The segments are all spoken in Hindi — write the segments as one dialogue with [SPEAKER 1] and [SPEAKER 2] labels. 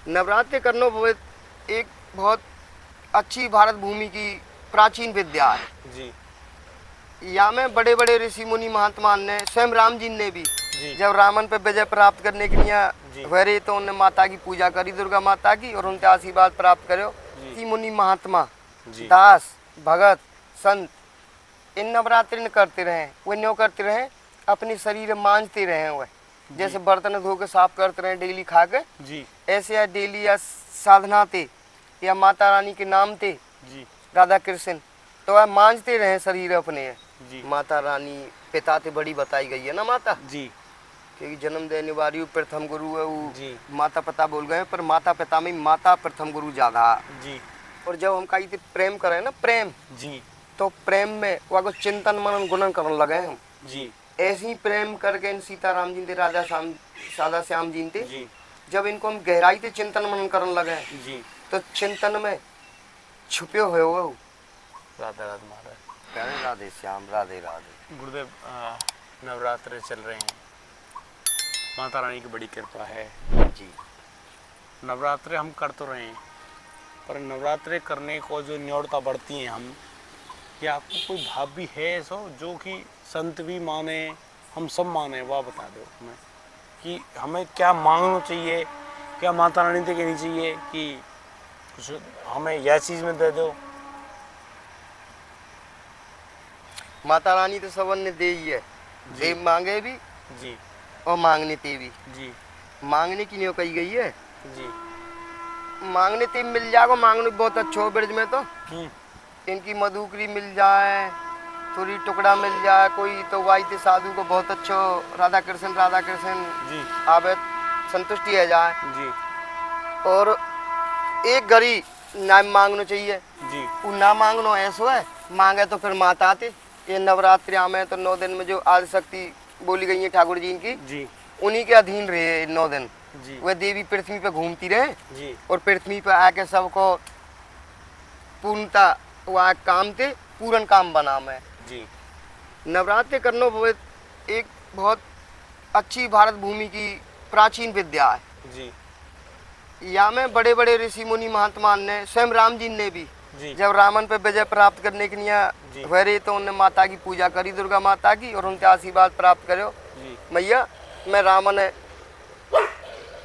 [SPEAKER 1] नवरात्रि करनो एक बहुत अच्छी भारत भूमि की प्राचीन विद्या है
[SPEAKER 2] जी।
[SPEAKER 1] या में बड़े बड़े ऋषि मुनि महात्मा ने, स्वयं राम जी ने भी
[SPEAKER 2] जी।
[SPEAKER 1] जब रावण पे विजय प्राप्त करने के लिए
[SPEAKER 2] जी।
[SPEAKER 1] वरे तो उन्होंने माता की पूजा करी, दुर्गा माता की, और उनके आशीर्वाद प्राप्त करो। ऋषि मुनि महात्मा
[SPEAKER 2] जी।
[SPEAKER 1] दास भगत संत इन नवरात्रि न करते रहे, वो न्यों करते रहे, अपने शरीर मांझते रहे। वह जैसे बर्तन धो के साफ करते रहे डेली खा के,
[SPEAKER 2] जी।
[SPEAKER 1] ऐसे या डेली या साधना थे या माता रानी के नाम थे
[SPEAKER 2] जी।
[SPEAKER 1] राधा कृष्ण, तो वह मांझते रहे शरीर अपने।
[SPEAKER 2] जी।
[SPEAKER 1] माता रानी पिता से बड़ी बताई गई है ना माता
[SPEAKER 2] जी।
[SPEAKER 1] क्योंकि जन्म देने वाली प्रथम गुरु है वो।
[SPEAKER 2] जी।
[SPEAKER 1] माता पिता बोल गए पर माता पिता में माता प्रथम गुरु ज्यादा।
[SPEAKER 2] जी।
[SPEAKER 1] और जब हम कहीं प्रेम करें ना, प्रेम,
[SPEAKER 2] जी।
[SPEAKER 1] तो प्रेम में वो चिंतन मनन गुणन करने लगे हम।
[SPEAKER 2] जी।
[SPEAKER 1] ऐसे ही प्रेम करके इन सीताराम जी थे, राधा श्याम जी थे।
[SPEAKER 2] जी।
[SPEAKER 1] जब इनको हम गहराई से चिंतन मनन करने लगे
[SPEAKER 2] जी।
[SPEAKER 1] तो चिंतन में छुपे हुए हो।
[SPEAKER 2] राधे राधे महाराज।
[SPEAKER 1] कहें राधे श्याम, राधे राधे।
[SPEAKER 2] गुरुदेव, नवरात्रे चल रहे हैं, माता रानी की बड़ी कृपा है
[SPEAKER 1] जी।
[SPEAKER 2] नवरात्रे हम कर तो रहे हैं, पर नवरात्रे करने को जो न्योड़ता बढ़ती हैं हम, या आपको कोई भाव भी है ऐसा जो कि संत भी माने, हम सब माने, वह बता दो हमें कि हमें क्या मांगना चाहिए, क्या माता रानी से कहनी चाहिए कि कुछ हमें यह चीज़ में दे दो।
[SPEAKER 1] माता रानी तो सबन ने दे ही है, दे मांगे भी
[SPEAKER 2] जी
[SPEAKER 1] और मांगने ते भी।
[SPEAKER 2] जी।
[SPEAKER 1] मांगने की नहीं कही गई है,
[SPEAKER 2] जी।
[SPEAKER 1] मांगने ते मिल जाएगा। मांगने बहुत अच्छा हो ब्रज में तो इनकी मधुकरी मिल जाए, थोड़ी टुकड़ा मिल जाए, कोई तो वाइते साधु को बहुत अच्छो राधा कृष्ण
[SPEAKER 2] जी।
[SPEAKER 1] आवे संतुष्टि है जाए
[SPEAKER 2] जी।
[SPEAKER 1] और एक घड़ी ना मांगना चाहिए।
[SPEAKER 2] जी।
[SPEAKER 1] वो ना मांगनो ऐसा है, मांगे तो फिर माता आते। ये नवरात्रि में तो 9 दिन में जो आदि शक्ति बोली गई है ठाकुर जी की,
[SPEAKER 2] जी।
[SPEAKER 1] उन्हीं के अधीन रहे 9 दिन।
[SPEAKER 2] जी।
[SPEAKER 1] वह देवी पृथ्वी पे घूमती रहे
[SPEAKER 2] जी।
[SPEAKER 1] और पृथ्वी पे आके सबको पूर्णता वह काम थे, पूर्ण काम बना मैं।
[SPEAKER 2] जी।
[SPEAKER 1] नवरात्रि करनो एक बहुत अच्छी भारत भूमि की प्राचीन विद्या है
[SPEAKER 2] जी।
[SPEAKER 1] या में बड़े बड़े ऋषि मुनि महात्मा ने, स्वयं राम जी ने भी
[SPEAKER 2] जी।
[SPEAKER 1] जब रावण पे विजय प्राप्त करने के लिए वरे तो उन्होंने माता की पूजा करी, दुर्गा माता की, और उनके आशीर्वाद प्राप्त करो। मैया मैं रावण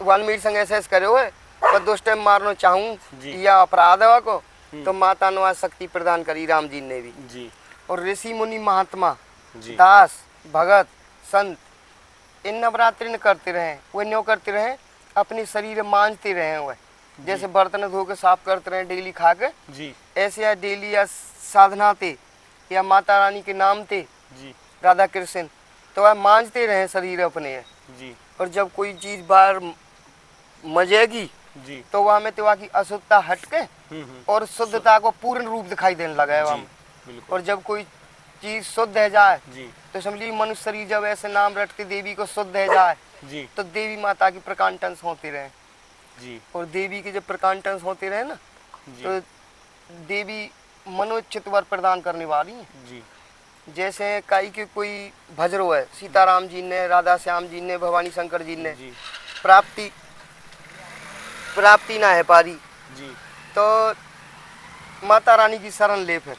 [SPEAKER 1] वाल्मीकि संग ऐसे करो है पर दुष्ट मारना चाहूँ या अपराध है को, तो माता ने शक्ति प्रदान करी राम जी ने भी।
[SPEAKER 2] जी।
[SPEAKER 1] और ऋषि मुनि महात्मा दास भगत संत इन नवरात्रि न करते रहे, वो न्यों करते रहे, अपने शरीर मांझते रहे। वह जैसे बर्तन धो के साफ करते रहे डेली खा के, ऐसे या डेली या साधना थे या माता रानी के नाम थे राधा कृष्ण, तो वह मांझते रहे शरीर अपने।
[SPEAKER 2] जी।
[SPEAKER 1] और जब कोई चीज बाहर मजेगी तो वह में तो की अशुद्धता हट के और शुद्धता को पूर्ण रूप दिखाई देने लगा है। और जब कोई चीज शुद्ध है जाए तो समझिए मनुष्य शरीर जब ऐसे नाम रटते देवी को शुद्ध है जाए तो देवी माता की प्रकांडंस होते रहे। और देवी के जब प्रकांडंस होते रहे ना तो देवी मनोचित वर प्रदान करने वाली है। जैसे काई के कोई भजरो है, सीताराम जी ने, राधा श्याम जी ने, भवानी शंकर जी ने प्राप्ति ना है पारी, तो माता रानी की शरण ले फिर।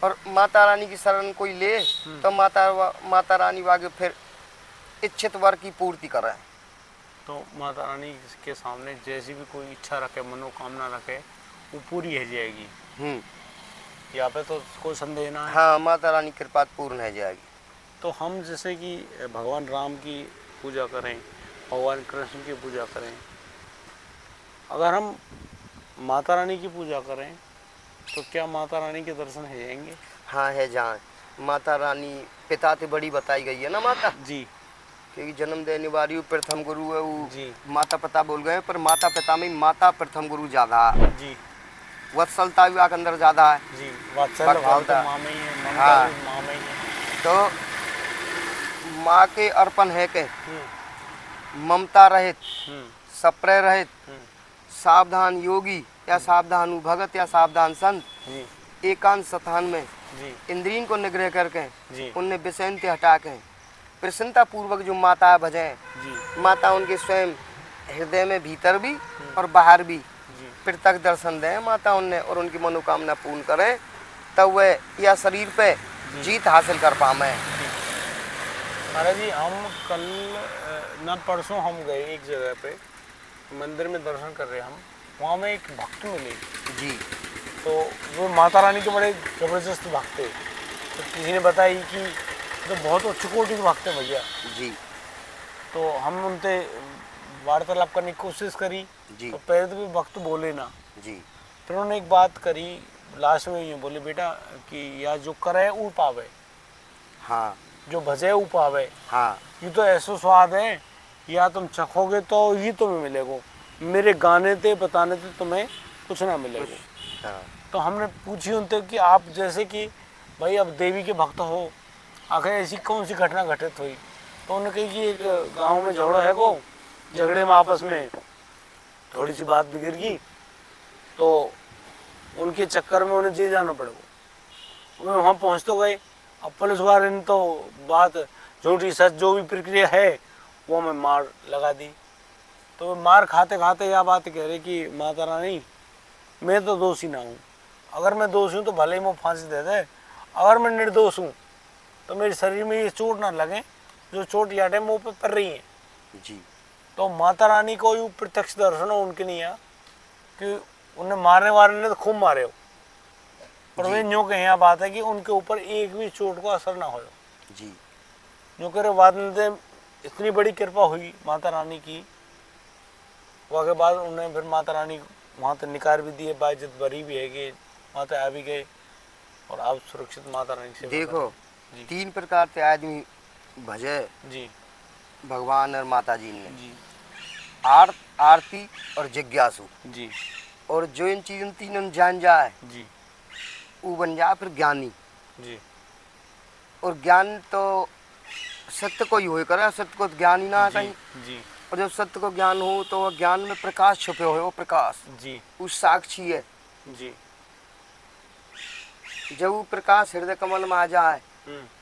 [SPEAKER 1] और माता रानी की शरण कोई ले तो माता रानी वागे फिर इच्छित वर की पूर्ति कर रहे हैं।
[SPEAKER 2] तो माता रानी के सामने जैसी भी कोई इच्छा रखे, मनोकामना रखे, वो पूरी है जाएगी। यहाँ पे तो कोई संदेह ना है।
[SPEAKER 1] हाँ, माता रानी कृपा पूर्ण है जाएगी।
[SPEAKER 2] तो हम जैसे कि भगवान राम की पूजा करें, भगवान कृष्ण की पूजा करें, अगर हम माता रानी की पूजा करें तो क्या माता रानी के दर्शन है जाएंगे?
[SPEAKER 1] हाँ, है जाए। माता रानी पिता से बड़ी बताई गई है ना माता
[SPEAKER 2] जी,
[SPEAKER 1] क्योंकि जन्म देने वाली प्रथम गुरु है वो। माता पिता बोल गए पर माता पिता में माता प्रथम गुरु ज्यादा जी। वत्सलता भी अंदर ज्यादा है
[SPEAKER 2] जी। वत्सल तो माँ में ही है, ममता भी माँ में ही है।
[SPEAKER 1] तो माँ के अर्पण है के ममता रहित, सप्रे रहित, सावधान योगी या सावधान भगत या सावधान संत एकांत स्थान में इंद्रियों को निग्रह करके उनने विषय हटा के प्रसन्नता पूर्वक जो माता भजे, माता उनके स्वयं हृदय में भीतर भी और बाहर भी
[SPEAKER 2] जी
[SPEAKER 1] प्रत्यक्ष दर्शन दें माता उन्हें और उनकी मनोकामना पूर्ण करें, तब वह यह शरीर पे जीत हासिल कर पाए।
[SPEAKER 2] महाराज जी, हम कल ना परसों हम गए एक जगह पे मंदिर में दर्शन कर रहे हम, वहाँ में एक भक्त मिले
[SPEAKER 1] जी।
[SPEAKER 2] तो वो माता रानी के बड़े ज़बरदस्त भक्त थे। तो किसी ने बताई कि तो बहुत उच्च कोटि के भक्त हैं भैया
[SPEAKER 1] जी।
[SPEAKER 2] तो हम उनसे वार्तालाप करने की कोशिश करी
[SPEAKER 1] जी।
[SPEAKER 2] तो पहले तो भी वक्त बोले ना
[SPEAKER 1] जी।
[SPEAKER 2] फिर उन्होंने एक बात करी लास्ट में यूँ बोले बेटा कि या जो करे ऊ पावे,
[SPEAKER 1] हाँ
[SPEAKER 2] जो भजे ऊ पावे।
[SPEAKER 1] हाँ
[SPEAKER 2] ये तो ऐसा स्वाद है या तुम चखोगे तो ही तुम्हें मिलेगा, मेरे गाने ते बताने से तुम्हें कुछ ना मिलेगा।
[SPEAKER 1] हाँ
[SPEAKER 2] तो हमने पूछी उनसे कि आप जैसे कि भाई अब देवी के भक्त हो, आखिर ऐसी कौन सी घटना घटित हुई? तो उन्होंने कही कि एक गांव में झगड़ा है को, झगड़े में आपस में थोड़ी सी बात बिगड़ गई तो उनके चक्कर में उन्हें जेल जाना पड़ेगा। वो वहाँ पहुँच तो गए, अब पुलिस वाले ने तो बात झूठी सच जो भी प्रक्रिया है वो हमें मार लगा दी। तो मार खाते खाते यह बात कह रहे कि माता रानी मैं तो दोषी ना हूँ, अगर मैं दोषी हूँ तो भले ही मुझे फांसी दे दे, अगर मैं निर्दोष हूँ तो मेरे शरीर में ये चोट ना लगे जो चोट याटें मुँह पे पड़ रही हैं।
[SPEAKER 1] जी।
[SPEAKER 2] तो माता रानी को यूँ प्रत्यक्ष दर्शन हो उनके नहीं है कि उन्हें मारने वाले ने तो खूब मारे हो, पर वे यूँ कहे यहाँ बात है कि उनके ऊपर एक भी चोट को असर ना हो।
[SPEAKER 1] जी।
[SPEAKER 2] यूँ कह रहे बाद में इतनी बड़ी कृपा हुई माता रानी की, वहाँ के बाद उन्हें फिर माता रानी वहाँ तक निकार भी दिए, बाइज्जत बरी भी है कि माता आ भी गए और आप सुरक्षित माता रानी से।
[SPEAKER 1] देखो
[SPEAKER 2] जी।
[SPEAKER 1] 3 प्रकार से आदमी भजे
[SPEAKER 2] जी
[SPEAKER 1] भगवान और माता जी ने,
[SPEAKER 2] जी
[SPEAKER 1] आरती और जिज्ञासु।
[SPEAKER 2] जी
[SPEAKER 1] और जो इन चीज़ों तीनों में जान जाए
[SPEAKER 2] जी
[SPEAKER 1] वो बन जाए फिर ज्ञानी।
[SPEAKER 2] जी
[SPEAKER 1] और ज्ञान तो सत्य को ही हो करे, सत्य को ज्ञान ही ना कहीं।
[SPEAKER 2] जी
[SPEAKER 1] और जब सत्य को ज्ञान हो तो वह ज्ञान में प्रकाश छुपे हुए, वो प्रकाश
[SPEAKER 2] जी
[SPEAKER 1] उस साक्षी है।
[SPEAKER 2] जी
[SPEAKER 1] जब वो प्रकाश हृदय कमल में आ जाए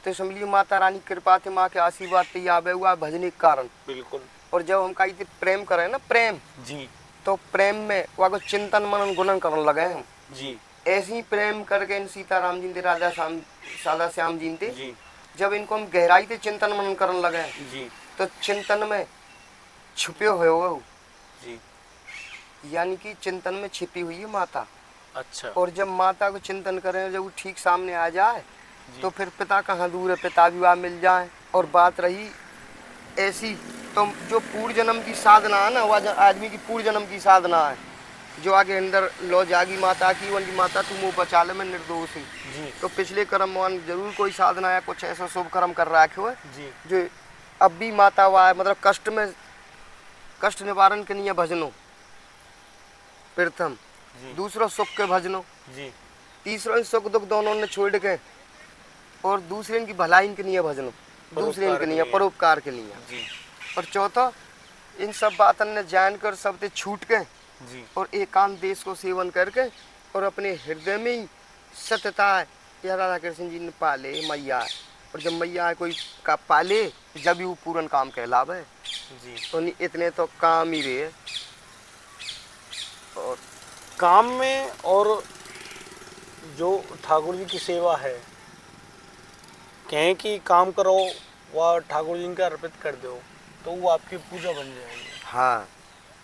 [SPEAKER 1] तो समझिए माता रानी कृपा थे, माँ के आशीर्वाद ते आवे हुआ भजने के कारण।
[SPEAKER 2] बिल्कुल।
[SPEAKER 1] और जब हम कहीं से प्रेम करें ना, प्रेम
[SPEAKER 2] जी
[SPEAKER 1] तो प्रेम में वह को चिंतन मनन गुणन करने लगे हम।
[SPEAKER 2] जी
[SPEAKER 1] ऐसे ही प्रेम करके इन सीताराम जी ने राजा सादा श्याम जी ने,
[SPEAKER 2] जी
[SPEAKER 1] जब इनको हम गहराई से चिंतन मनन करने लगे
[SPEAKER 2] जी
[SPEAKER 1] तो चिंतन में छुपे हुए हो,
[SPEAKER 2] जी
[SPEAKER 1] यानी कि चिंतन में छिपी हुई है माता।
[SPEAKER 2] अच्छा।
[SPEAKER 1] और जब माता को चिंतन करें, जब वो ठीक सामने आ जाए तो फिर पिता कहाँ दूर है, पिता भी वहाँ मिल जाए। और बात रही ऐसी तो जो पूर्व जन्म की साधना है ना, वह आदमी की पूर्व जन्म की साधना है जो आगे अंदर लो जागी माता की, उनकी माता तू मुँह बचा ले, मैं निर्दोष हूँ।
[SPEAKER 2] जी
[SPEAKER 1] तो पिछले कर्मवान जरूर कोई साधना या कुछ ऐसा शुभ कर्म कर रखे हो
[SPEAKER 2] जी
[SPEAKER 1] जो अब भी माता हुआ है, मतलब कष्ट में कष्ट निवारण के लिए भजनो प्रथम, दूसरा सुख के भजनो
[SPEAKER 2] जी
[SPEAKER 1] तीसरा सुख दुख दोनों ने छोड़ के, और दूसरे इनकी भलाई के लिए भजनो, दूसरे इनके लिए परोपकार के लिए
[SPEAKER 2] जी
[SPEAKER 1] और चौथा इन सब बातों ने जानकर सबसे छूट के
[SPEAKER 2] जी
[SPEAKER 1] और एकांत देश को सेवन करके और अपने हृदय में ही सत्यता या राधा कृष्ण जी ने पाले मैया। और जब मैया कोई का पाले जब भी वो पूर्ण काम कहलावे।
[SPEAKER 2] जी
[SPEAKER 1] तो इतने तो काम ही रहे।
[SPEAKER 2] और काम में और जो ठाकुर जी की सेवा है, कहें कि काम करो वह ठाकुर जी का अर्पित कर दो तो वो आपकी पूजा बन जाएगी।
[SPEAKER 1] हाँ,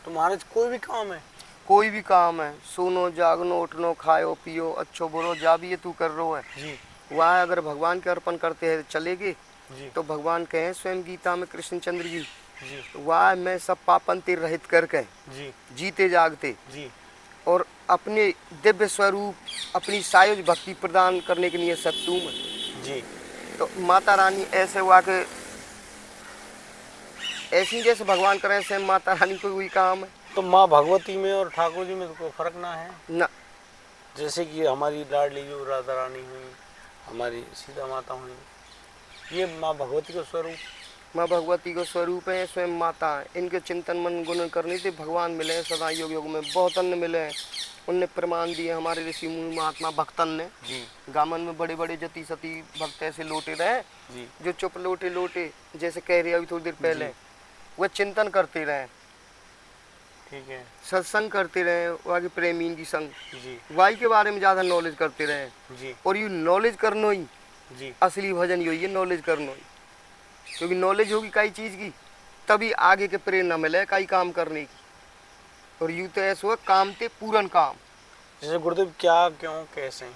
[SPEAKER 2] तो महाराज कोई भी काम है,
[SPEAKER 1] कोई भी काम है, सोनो जागनो उठनो खाओ पियो अच्छो बुरो जा भी ये तू कर रहा है
[SPEAKER 2] जी
[SPEAKER 1] वह अगर भगवान के अर्पण करते हैं चलेगी।
[SPEAKER 2] जी
[SPEAKER 1] तो भगवान कहें स्वयं गीता में कृष्णचंद्र जी,
[SPEAKER 2] जी
[SPEAKER 1] वह मैं सब पापन तिर रहित करके
[SPEAKER 2] जी
[SPEAKER 1] जीते जागते
[SPEAKER 2] जी
[SPEAKER 1] और अपने दिव्य स्वरूप अपनी सायुज भक्ति प्रदान करने के लिए सत्तू में।
[SPEAKER 2] जी
[SPEAKER 1] तो माता रानी ऐसे हुआ के ऐसी जैसे भगवान करें ऐसे माता रानी को वही काम है।
[SPEAKER 2] तो माँ भगवती में और ठाकुर जी में तो कोई फर्क ना है?
[SPEAKER 1] ना,
[SPEAKER 2] जैसे कि हमारी लाडली जो राधा रानी हुई, हमारी सीता माता हुई, ये माँ भगवती का स्वरूप,
[SPEAKER 1] माँ भगवती का स्वरूप है, स्वयं माता है। इनके चिंतन मन गुण करने से भगवान मिले हैं सदा योग योग में, बहुत अन्य मिले हैं। उनने प्रमाण दिए हमारे ऋषि मुनि महात्मा भक्तन ने। गामन में बड़े बड़े जति सती भक्त ऐसे लोटे रहे जो चुप लोटे लोटे जैसे कह रहे अभी थोड़ी देर पहले, वह चिंतन करते रहे
[SPEAKER 2] ठीक है
[SPEAKER 1] सत्संग करते रहे, वहाँ के प्रेमी की संग
[SPEAKER 2] जी
[SPEAKER 1] वाई के बारे में ज़्यादा नॉलेज करते रहे।
[SPEAKER 2] जी
[SPEAKER 1] और ये नॉलेज करनो ही
[SPEAKER 2] जी
[SPEAKER 1] असली भजन यही है, नॉलेज करनो ही। क्योंकि नॉलेज होगी कई चीज़ की तभी आगे के प्रेरणा मिले कई काम करने की। और यूँ तो ऐसा हुआ काम ते पूरन काम।
[SPEAKER 2] जैसे गुरुदेव क्या क्यों कैसे,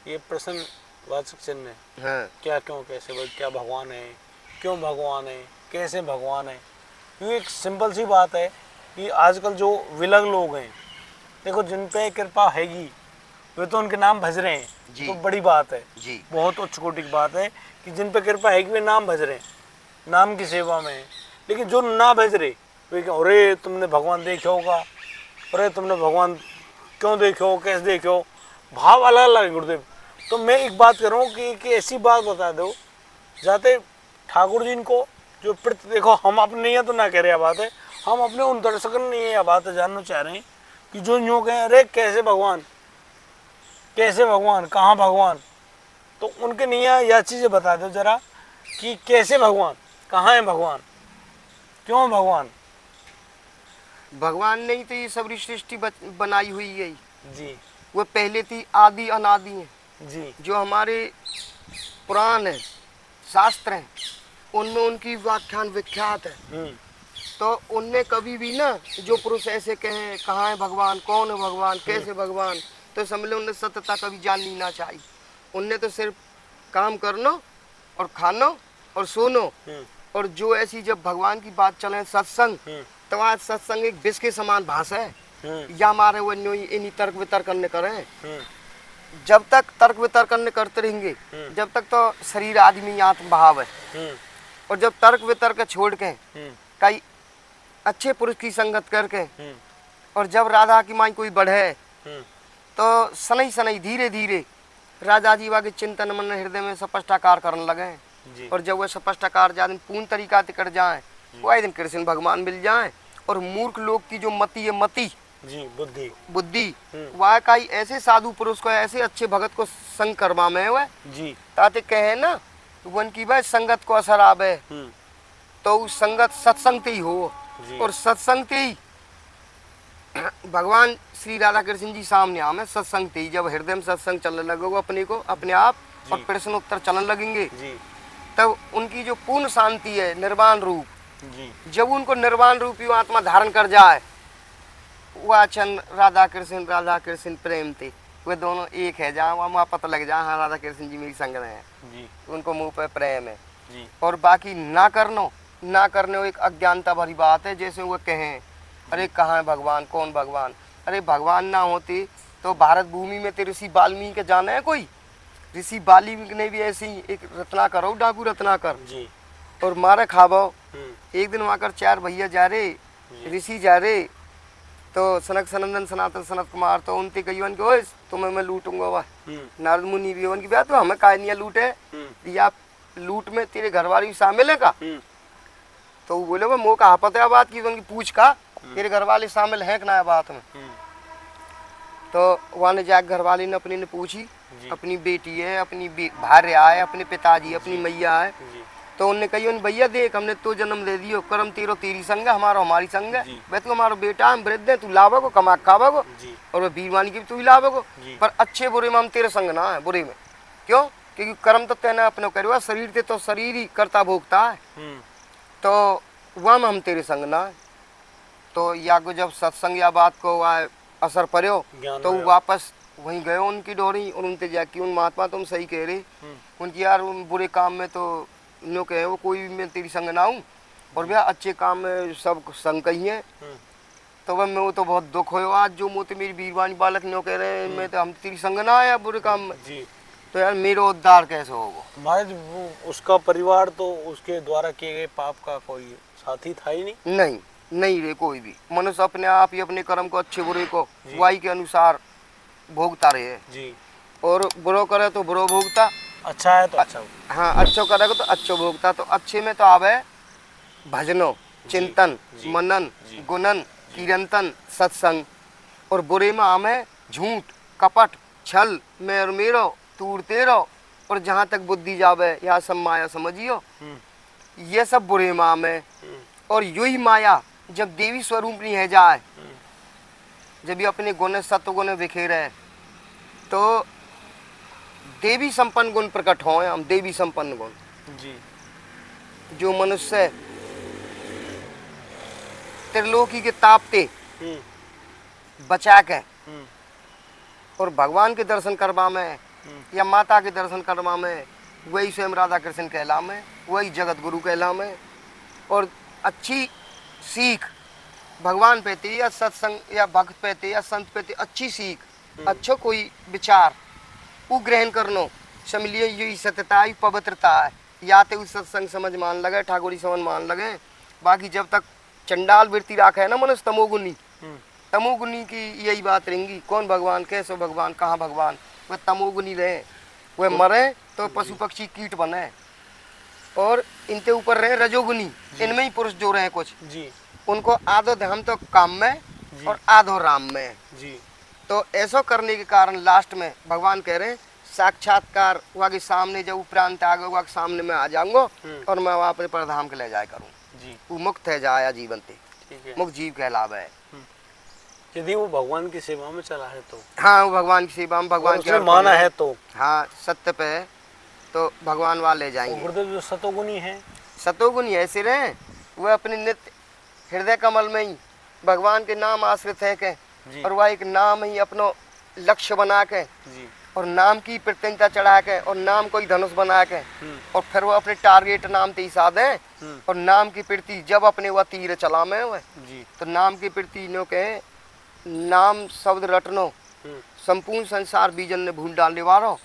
[SPEAKER 2] ये प्रश्न वाचक चिन्ह है।
[SPEAKER 1] हाँ
[SPEAKER 2] क्या क्यों कैसे, भाई क्या भगवान है, क्यों भगवान है, कैसे भगवान है। ये एक सिंपल सी बात है कि आजकल जो विलग लोग हैं, देखो जिन पे कृपा हैगी वे तो उनके नाम भज रहे हैं,
[SPEAKER 1] जी।
[SPEAKER 2] तो बड़ी बात है
[SPEAKER 1] जी
[SPEAKER 2] बहुत उच्च कोटि की बात है कि जिन पे कृपा है कि वे नाम भज रहे हैं, नाम की सेवा में है। लेकिन जो ना भज रहे वे क्या, अरे तुमने भगवान देखा होगा, अरे तुमने भगवान क्यों देखो, कैसे देखो, भाव अलग अलग है गुरुदेव। तो मैं एक बात कर रहा हूँ कि ऐसी बात बता दो जाते ठाकुर जी इनको जो प्रति, देखो हम अपने ये तो ना कह रहे बात है, हम अपने उन दर्शकों ने ये बात जानना चाह रहे हैं कि जो यूँ कहें अरे कैसे भगवान, कैसे भगवान, कहाँ भगवान, तो उनके लिए यह चीज़ें बता दो जरा कि कैसे भगवान, कहाँ है भगवान, क्यों भगवान।
[SPEAKER 1] भगवान ने ही तो ये सब सृष्टि बनाई हुई है।
[SPEAKER 2] जी
[SPEAKER 1] वो पहले थी आदि अनादि है।
[SPEAKER 2] जी
[SPEAKER 1] जो हमारे पुराण है, शास्त्र हैं, उनमें उनकी व्याख्यान विख्यात है। तो उनने कभी भी ना जो पुरुष ऐसे कहें कहाँ है भगवान, कौन है भगवान, कैसे भगवान, तो समझ लो उनने सत्यता कभी जाननी ना चाहिए। उनने तो सिर्फ काम करनो और खानो और सोनो। और जो ऐसी जब भगवान की बात चले सत्संग, तो आज सत्संग एक विष के समान भाषा है। या हमारे वो इन्हीं तर्क वितर्क करने करें, जब तक तर्क वितर्क करने करते रहेंगे जब तक तो शरीर आदमी आत्म भाव है। और जब तर्क वितर्क छोड़ के कई अच्छे पुरुष की संगत करके और जब राधा की माई कोई बढ़े तो सनई सनई धीरे धीरे राजा जीवा के चिंतन मन हृदय में स्पष्टाकार करने लगे। और जब वह स्पष्टाकार ज्यादा पूर्ण तरीका से कर जाए वो एक दिन कृष्ण भगवान मिल जाए। और मूर्ख लोग की जो मति है, मति
[SPEAKER 2] जी बुद्धि
[SPEAKER 1] बुद्धि वह कई ऐसे साधु पुरुष को, ऐसे अच्छे भगत को संग करवा में हुआ
[SPEAKER 2] जी
[SPEAKER 1] ताते कहे ना वन की भाई संगत को असर आवे तो उस संगत सत्संग ही हो। और सत्संग ही भगवान श्री राधा कृष्ण जी सामने आमे सत्संग ही। जब हृदय में सत्संग चलने लगेगा अपने को अपने आप और प्रश्न उत्तर चलने लगेंगे तब उनकी जो पूर्ण शांति है, निर्वाण रूप, जब उनको निर्वाण रूपी आत्मा धारण कर जाए वह चंद राधा कृष्ण प्रेम थे, वे दोनों एक है। जहाँ वहाँ पता लग जाए हाँ राधा कृष्ण जी मेरी संग है, उनको मुंह पे प्रेम है। और बाकी ना करने वो एक अज्ञानता भरी बात है। जैसे वो कहें अरे कहाँ है भगवान, कौन भगवान, अरे भगवान ना होते तो भारत भूमि में तो ऋषि वाल्मीकि के जाने है कोई। ऋषि वाल्मीकि ने भी ऐसी एक रत्नाकर हो, डाकू रत्नाकर और मारे खाबो। एक दिन वहाँ कर 4 भैया जा रहे, ऋषि जा रहे, तो सनक सनंदन सनातन सनत कुमार तो उनते कही के ओए तुम्हें मैं लूटूंगा। वह नारद मुनि भी उनकी बात तो हमें काय नहीं लूटे, या लूट में तेरे घर वाली शामिल है का। तो वो बोले वो मोह का पता बात की, उनकी पूछ का तेरे घर वाले शामिल हैं कि ना बात में। तो वहाँ ने जाकर घर वाली ने अपनी ने पूछी, अपनी बेटी है, अपनी भार्या है, अपने पिताजी, अपनी मैया है। तो उनने कही उन भैया देख हमने तो जन्म दे दियो, कर्म तेरो तेरी संग है, हमारा हमारी संग है। वह तू हमारा बेटा हम वृद्ध है, तू लावे को कमा खावे को, और वह बीरवानी की तू ही लावे को। पर अच्छे बुरे में हम तेरे संग ना है, बुरे में क्यों, क्योंकि कर्म तो तेना अपने करो, शरीर ते तो शरीर ही करता भोगता है। तो वह में हम तेरे संग ना है। तो या को जब सत्संग या बात को असर पड़ो तो वो वापस वहीं गए उनकी डोरी और उनसे जाके उन महात्मा तुम सही कह रहे, उनकी यार उन बुरे काम में तो नो कहे वो कोई भी मैं तेरी संग ना हूँ, और भैया अच्छे काम में सब संग कही है। तो वह मैं वो तो बहुत दुख हो आज जो मोते मेरी बीरवानी बालक नो कह रहे मैं तो हम तेरी संग ना आया बुरे काम में। तो यार मेरा उद्धार कैसे होगा।
[SPEAKER 2] महाराज उसका परिवार तो उसके द्वारा किए गए पाप का कोई साथी था ही
[SPEAKER 1] नहीं रे कोई भी मनुष्य अपने आप ही अपने कर्म को अच्छे बुरे को वाई के अनुसार भोगता रहे। और बुरो करे तो बुरो भोगता,
[SPEAKER 2] अच्छा है तो अच्छा,
[SPEAKER 1] हाँ अच्छो करेगा तो अच्छो भोगता। तो अच्छे में तो आवे भजनो, चिंतन, मनन, गुणन, कीर्तन, सत्संग। और बुरे में आमे झूठ, कपट, छल, मेर मेरो, तूड़ते रहो, और जहाँ तक बुद्धि जावे यहाँ सब माया समझियो, ये सब बुरे में आमे। और यू ही माया जब देवी स्वरूप नहीं है जाए जब भी अपने गुण सत्वगुण बिखेरे तो देवी संपन्न गुण प्रकट हो। हम देवी संपन्न गुण
[SPEAKER 2] जी।
[SPEAKER 1] जो मनुष्य त्रिलोकी के तापते बचा के और भगवान के दर्शन करवा में या माता के दर्शन करवा में, वही स्वयं राधा कृष्ण कहला में, वही जगत गुरु कहला में। और अच्छी सीख भगवान पेते या सत्संग या भक्त पेते या संत पेते अच्छी सीख, अच्छो कोई विचार वो ग्रहण करनो समलिए यही सत्यता ही पवित्रता है। या तो उस सत्संग समझ मान लगे, ठाकुरी समझ मान लगे। बाकी जब तक चंडाल वृत्ति राखे है ना मनुष्य तमोगुनी, तमोगुनी की यही बात रहेंगी। कौन भगवान, कैसे भगवान, कहाँ भगवान, वह तमोगुनी रहे, वह मरे तो पशु पक्षी कीट बने। और इनके ऊपर रहे रजोगुनी, इनमें ही पुरुष जो रहे कुछ
[SPEAKER 2] जी,
[SPEAKER 1] उनको आधो ध्यान तो काम में और आधो राम में
[SPEAKER 2] जी।
[SPEAKER 1] तो ऐसा करने के कारण लास्ट में भगवान कह रहे हैं साक्षात्कार वहाँ के सामने जब उपरांत आ गए वहाँ के सामने मैं आ जाऊंगा और मैं वहाँ पर परधाम के ले जाया करूँ
[SPEAKER 2] जी।
[SPEAKER 1] वो मुक्त है जाया जीवन ते,
[SPEAKER 2] ठीक है।
[SPEAKER 1] मुक्त जीव कहलावा है।
[SPEAKER 2] यदि वो भगवान की सेवा में चला है तो,
[SPEAKER 1] हाँ वो भगवान की सेवा में भगवान
[SPEAKER 2] उसने माना है तो,
[SPEAKER 1] हाँ सत्य पे है तो भगवान वहाँ ले जाएंगे।
[SPEAKER 2] गुरुदेव जो सतोगुनी है,
[SPEAKER 1] सतोगुनी ऐसे रहे वह अपने नित्य हृदय कमल में ही भगवान के नाम आश्रित है के और वह एक नाम ही अपनो लक्ष्य बना के
[SPEAKER 2] जी,
[SPEAKER 1] और नाम की प्रतिज्ञता चढ़ा के और नाम को ही धनुष बना के और फिर वो अपने टारगेट नाम ते ही साधे और नाम की प्रति जब अपने वह तीर चला में हुए तो नाम की प्रति नो के नाम शब्द रटनो संपूर्ण संसार बीजन ने भूल डालने वालों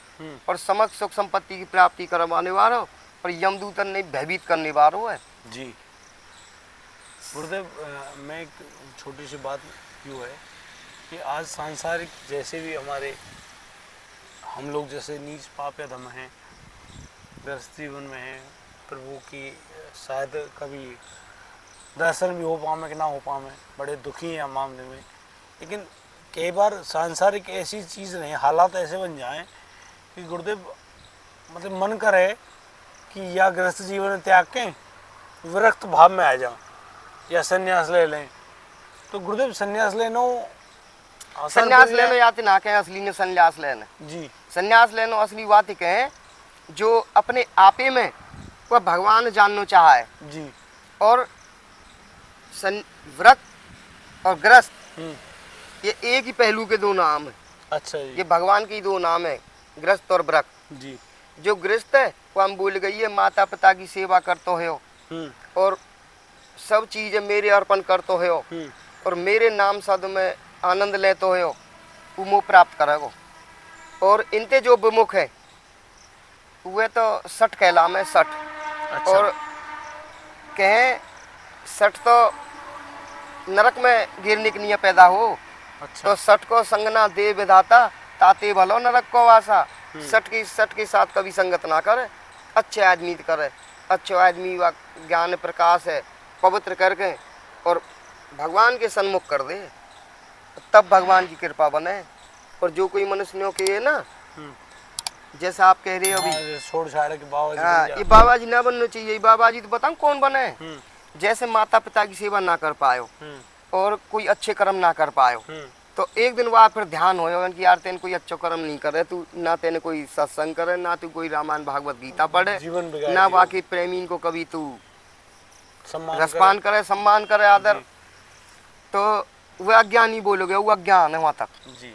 [SPEAKER 1] और समस्त सुख संपत्ति की प्राप्ति करवाने वालों और यमदूतन ने भयभीत करने वालों है
[SPEAKER 2] जी। गुरुदेव मैं एक छोटी सी बात यूँ है कि आज सांसारिक जैसे भी हमारे हम लोग जैसे नीच पाप या धम हैं, व्यस्त जीवन में हैं, प्रभु की शायद कभी दर्शन भी हो पावे कि ना हो पावे, बड़े दुखी हैं मामले में। लेकिन कई बार सांसारिक ऐसी चीज़ नहीं, हालात ऐसे बन जाएं कि गुरुदेव मतलब मन करे कि या गृहस्थ जीवन त्याग के विरक्त भाव में आ जाओ या संन्यास ले लें। तो गुरुदेव संन्यास लेनो
[SPEAKER 1] संन्यास लेनो याते ना कहें असली ने संन्यास लेना
[SPEAKER 2] जी,
[SPEAKER 1] संन्यास लेनो असली बात ही कहें जो अपने आपे में वह भगवान जानना चाहा है
[SPEAKER 2] जी।
[SPEAKER 1] और व्रत और ग्रस्त ये एक ही पहलू के दो नाम है।
[SPEAKER 2] अच्छा जी।
[SPEAKER 1] ये भगवान के ही दो नाम है, ग्रस्त और व्रत
[SPEAKER 2] जी।
[SPEAKER 1] जो गृहस्थ है वो हम भूल गई है माता पिता की सेवा करते हो और सब चीजें मेरे अर्पण करते हो और मेरे नाम शब्द में आनंद लेते हो वो मोह प्राप्त करेगो। और इनते जो विमुख है वे तो सठ कहला में सठ।
[SPEAKER 2] अच्छा।
[SPEAKER 1] और कहें सठ तो नरक में गिरने की नियत पैदा हो।
[SPEAKER 2] अच्छा।
[SPEAKER 1] तो सठ को संगना दे विधाता ताते भलो नरक को वासा। सठ के साथ कभी संगत ना करे, अच्छे आदमी करे, अच्छे आदमी व ज्ञान प्रकाश है पवित्र करके और भगवान के सन्मुख कर दे तब भगवान की कृपा बने। और जो कोई मनुष्यों के है ना जैसा आप कह रहे हो अभी
[SPEAKER 2] छोड़ छाड़ के बाबा जी,
[SPEAKER 1] हाँ ये बाबा जी ना बनना चाहिए। बाबा जी तो बताऊं कौन बने, जैसे माता पिता की सेवा ना कर पायो और कोई अच्छे कर्म ना कर पायो तो एक दिन वहाँ फिर ध्यान हो कि यार तेने कोई अच्छा कर्म नहीं करे, तू ना तेने कोई सत्संग करे, ना तू कोई रामायण भागवत गीता पढ़े, ना बाकी प्रेमी को कभी तू रसपान करे, सम्मान करे, आदर, तो वह अज्ञानी बोलोगे, वो अज्ञान है वहाँ तक
[SPEAKER 2] जी।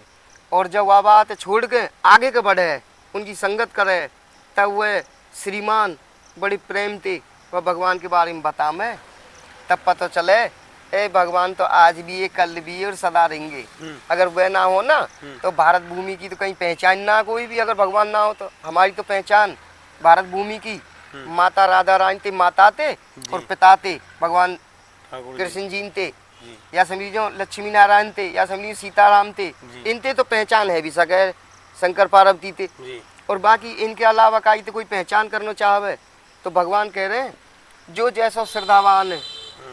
[SPEAKER 1] और जब वह बात छोड़ के आगे के बढ़े उनकी संगत करे तब वह श्रीमान बड़ी प्रेम थी वह भगवान के बारे में बता मैं तब पता चले ए भगवान तो आज भी है कल भी है और सदा रहेंगे। अगर वह ना हो ना तो भारत भूमि की तो कहीं पहचान ना कोई भी। अगर भगवान ना हो तो हमारी तो पहचान भारत भूमि की माता राधा रानी थे, माता थे और पिता थे भगवान कृष्ण जी थे या समझो लक्ष्मी नारायण थे या समझिए सीताराम थे, इनते तो पहचान है भी सके शंकर पार्वती थे। और बाकी इनके अलावा काई तो कोई पहचान करना चाहे तो भगवान कह रहे हैं जो जैसा श्रद्धावान है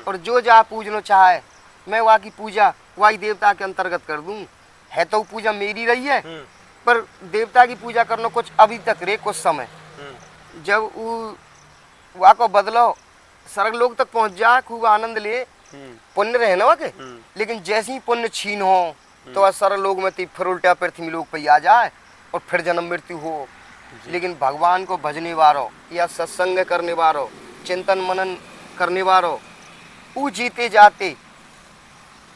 [SPEAKER 1] और जो जा पूजना चाहे मैं वहाँ की पूजा वही देवता के अंतर्गत कर दूं। है तो पूजा मेरी रही है पर देवता की पूजा करना कुछ अभी तक रे कुछ समय जब वहाँ को बदलो स्वर्ग लोग तक पहुँच जा खूब आनंद ले पुण्य रहे ना के। लेकिन जैसे ही पुण्य छीन हो तो असर लोग में फिर उल्टा पृथ्वी लोग पे आ जाए और फिर जन्म मृत्यु हो। लेकिन भगवान को भजने वालों या सत्संग करने वालों, चिंतन मनन करने वालों, वो जीते जाते